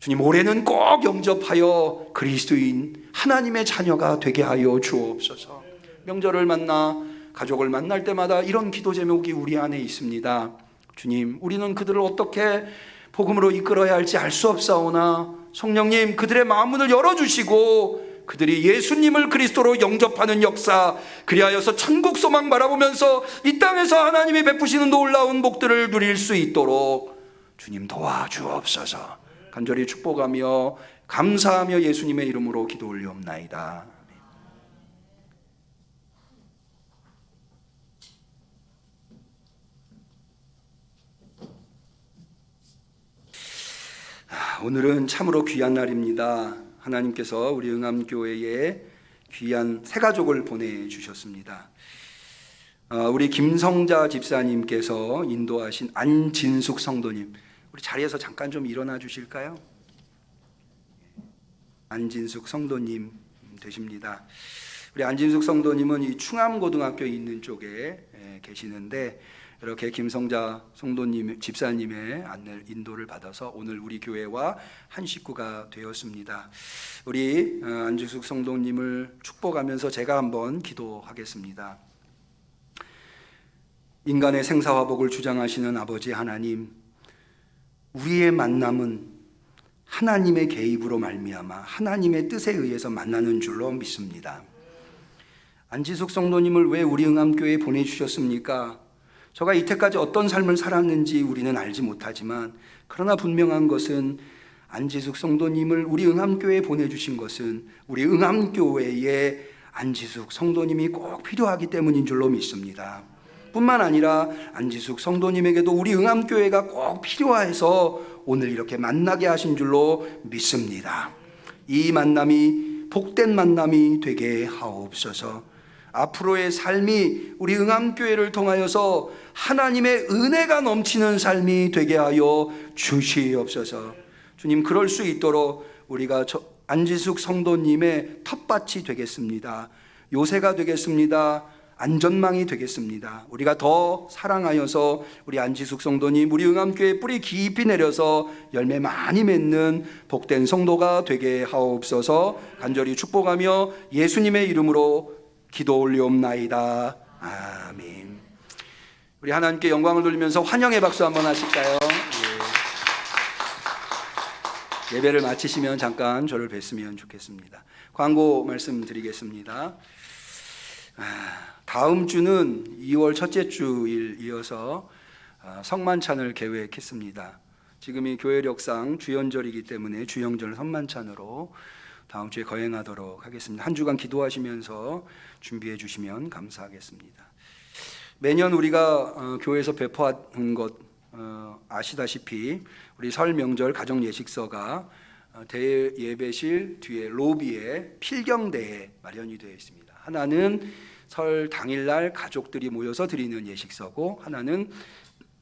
주님, 올해는 꼭 영접하여 그리스도인 하나님의 자녀가 되게 하여 주옵소서. 명절을 만나 가족을 만날 때마다 이런 기도 제목이 우리 안에 있습니다. 주님, 우리는 그들을 어떻게 복음으로 이끌어야 할지 알 수 없사오나 성령님, 그들의 마음문을 열어주시고 그들이 예수님을 그리스도로 영접하는 역사, 그리하여서 천국 소망 바라보면서 이 땅에서 하나님이 베푸시는 놀라운 복들을 누릴 수 있도록 주님 도와주옵소서. 간절히 축복하며 감사하며 예수님의 이름으로 기도 올리옵나이다. 오늘은 참으로 귀한 날입니다. 하나님께서 우리 응암교회에 귀한 새 가족을 보내주셨습니다. 우리 김성자 집사님께서 인도하신 안진숙 성도님, 우리 자리에서 잠깐 좀 일어나 주실까요? 안진숙 성도님 되십니다. 우리 안진숙 성도님은 이 충암고등학교에 있는 쪽에 계시는데 이렇게 김성자 성도님 집사님의 안내 인도를 받아서 오늘 우리 교회와 한 식구가 되었습니다. 우리 안진숙 성도님을 축복하면서 제가 한번 기도하겠습니다. 인간의 생사화복을 주장하시는 아버지 하나님, 우리의 만남은 하나님의 개입으로 말미암아 하나님의 뜻에 의해서 만나는 줄로 믿습니다. 안진숙 성도님을 왜 우리 응암교회에 보내주셨습니까? 저가 이때까지 어떤 삶을 살았는지 우리는 알지 못하지만, 그러나 분명한 것은 안진숙 성도님을 우리 응암교회에 보내주신 것은 우리 응암교회에 안진숙 성도님이 꼭 필요하기 때문인 줄로 믿습니다. 뿐만 아니라 안진숙 성도님에게도 우리 응암교회가 꼭 필요해서 오늘 이렇게 만나게 하신 줄로 믿습니다. 이 만남이 복된 만남이 되게 하옵소서. 앞으로의 삶이 우리 응암교회를 통하여서 하나님의 은혜가 넘치는 삶이 되게 하여 주시옵소서. 주님, 그럴 수 있도록 우리가 안진숙 성도님의 텃밭이 되겠습니다. 요새가 되겠습니다. 안전망이 되겠습니다. 우리가 더 사랑하여서 우리 안진숙 성도님, 우리 응암교회 뿌리 깊이 내려서 열매 많이 맺는 복된 성도가 되게 하옵소서. 간절히 축복하며 예수님의 이름으로 기도 올리옵나이다. 아멘. 우리 하나님께 영광을 돌리면서 환영의 박수 한번 하실까요? 예. 예배를 마치시면 잠깐 저를 뵀으면 좋겠습니다. 광고 말씀드리겠습니다. 다음 주는 2월 첫째 주일 이어서 성만찬을 계획했습니다. 지금이 교회력상 주연절이기 때문에 주영절 성만찬으로 다음 주에 거행하도록 하겠습니다. 한 주간 기도하시면서 준비해 주시면 감사하겠습니다. 매년 우리가 교회에서 배포한 것 아시다시피 우리 설 명절 가정 예식서가 대예배실 뒤에 로비에 필경대에 마련이 되어 있습니다. 하나는 설 당일날 가족들이 모여서 드리는 예식서고, 하나는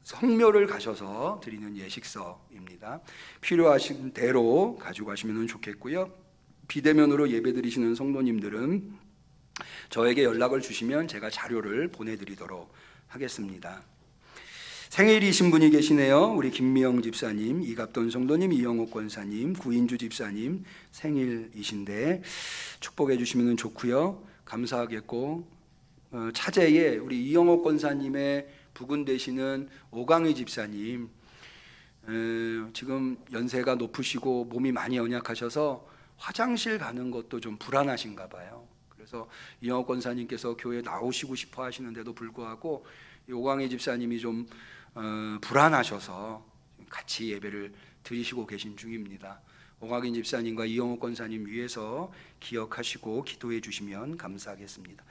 성묘를 가셔서 드리는 예식서입니다. 필요하신 대로 가지고 가시면 좋겠고요. 비대면으로 예배드리시는 성도님들은 저에게 연락을 주시면 제가 자료를 보내드리도록 하겠습니다. 생일이신 분이 계시네요. 우리 김미영 집사님, 이갑돈 성도님, 이영옥 권사님, 구인주 집사님 생일이신데 축복해 주시면 좋고요. 감사하겠고 차제에 우리 이영옥 권사님의 부군 되시는 오광희 집사님, 지금 연세가 높으시고 몸이 많이 연약하셔서 화장실 가는 것도 좀 불안하신가 봐요. 그래서 이영옥 권사님께서 교회에 나오시고 싶어 하시는데도 불구하고 이 오광희 집사님이 좀 불안하셔서 같이 예배를 드리시고 계신 중입니다. 오광희 집사님과 이영옥 권사님 위해서 기억하시고 기도해 주시면 감사하겠습니다.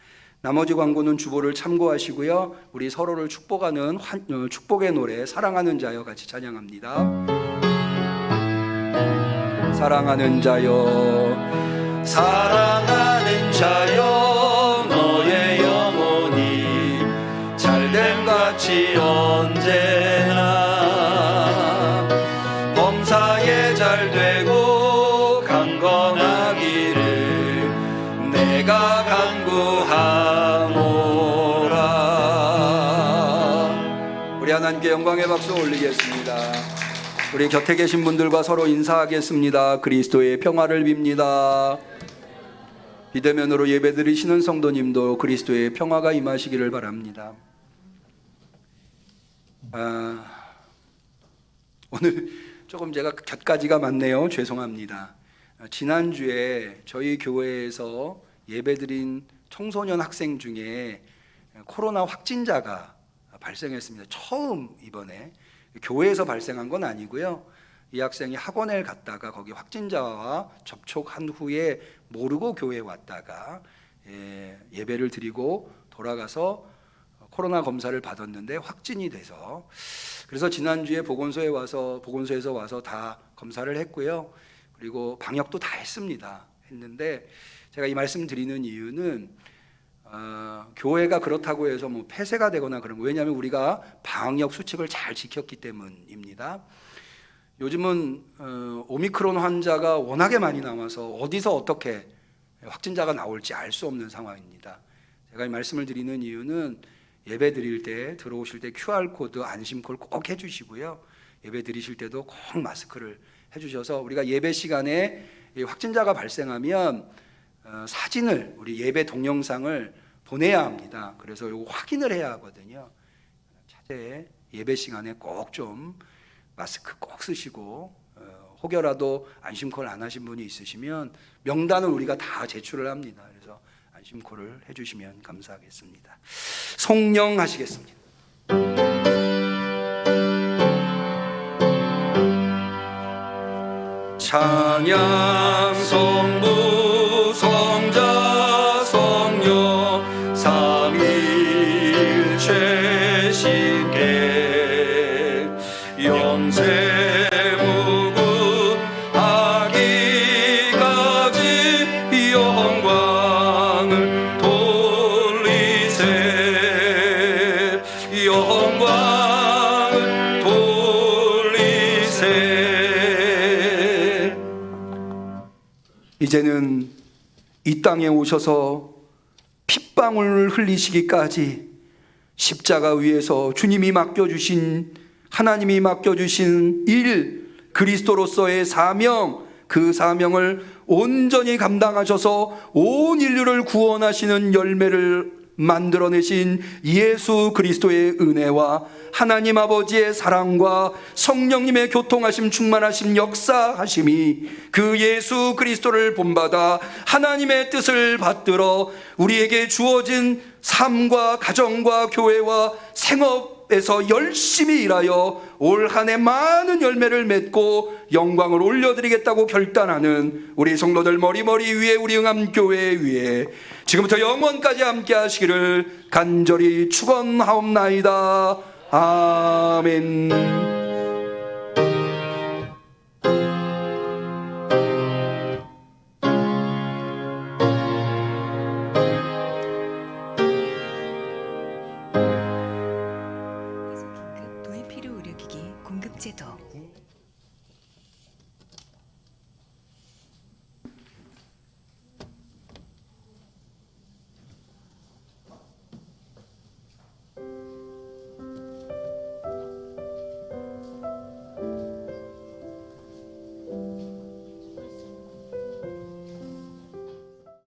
나머지 광고는 주보를 참고하시고요. 우리 서로를 축복하는 축복의 노래 사랑하는 자여 같이 찬양합니다. 사랑하는 자여, 사랑하는 자여, 너의 영혼이 잘됨같이 언제나 범사에 잘되고 강건하기를 내가 간구하노라. 우리 하나님께 영광의 박수 올리겠습니다. 우리 곁에 계신 분들과 서로 인사하겠습니다. 그리스도의 평화를 빕니다. 비대면으로 예배드리시는 성도님도 그리스도의 평화가 임하시기를 바랍니다. 오늘 조금 제가 곁가지가 많네요. 죄송합니다. 지난주에 저희 교회에서 예배드린 청소년 학생 중에 코로나 확진자가 발생했습니다. 처음 이번에 교회에서 발생한 건 아니고요. 이 학생이 학원에 갔다가 거기 확진자와 접촉한 후에 모르고 교회에 왔다가 예배를 드리고 돌아가서 코로나 검사를 받았는데 확진이 돼서, 그래서 지난주에 보건소에서 와서 다 검사를 했고요. 그리고 방역도 다 했는데 제가 이 말씀 드리는 이유는 교회가 그렇다고 해서 뭐 폐쇄가 되거나 그런 거, 왜냐하면 우리가 방역 수칙을 잘 지켰기 때문입니다. 요즘은 오미크론 환자가 워낙에 많이 나와서 어디서 어떻게 확진자가 나올지 알 수 없는 상황입니다. 제가 이 말씀을 드리는 이유는 예배 드릴 때, 들어오실 때 QR코드 안심콜 꼭 해주시고요. 예배 드리실 때도 꼭 마스크를 해주셔서 우리가 예배 시간에 확진자가 발생하면 사진을, 우리 예배 동영상을 보내야 합니다. 그래서 이거 확인을 해야 하거든요. 차제에 예배 시간에 꼭 좀 마스크 꼭 쓰시고, 혹여라도 안심콜 안 하신 분이 있으시면 명단을 우리가 다 제출을 합니다. 그래서 안심콜을 해주시면 감사하겠습니다. 성령 하시겠습니다. 찬양 성부 성자 성령 삼위일체 신께 영세 무궁하기까지 영광을 돌리세, 영광을 돌리세. 이제는 이 땅에 오셔서 핏방울을 흘리시기까지 십자가 위에서 주님이 맡겨주신, 하나님이 맡겨주신 일, 그리스도로서의 사명, 그 사명을 온전히 감당하셔서 온 인류를 구원하시는 열매를 만들어내신 예수 그리스도의 은혜와 하나님 아버지의 사랑과 성령님의 교통하심, 충만하심, 역사하심이 그 예수 그리스도를 본받아 하나님의 뜻을 받들어 우리에게 주어진 삶과 가정과 교회와 생업에서 열심히 일하여 올 한 해 많은 열매를 맺고 영광을 올려드리겠다고 결단하는 우리 성도들 머리머리 위에, 우리 응암교회 위에 지금부터 영원까지 함께 하시기를 간절히 축원하옵나이다. 아멘.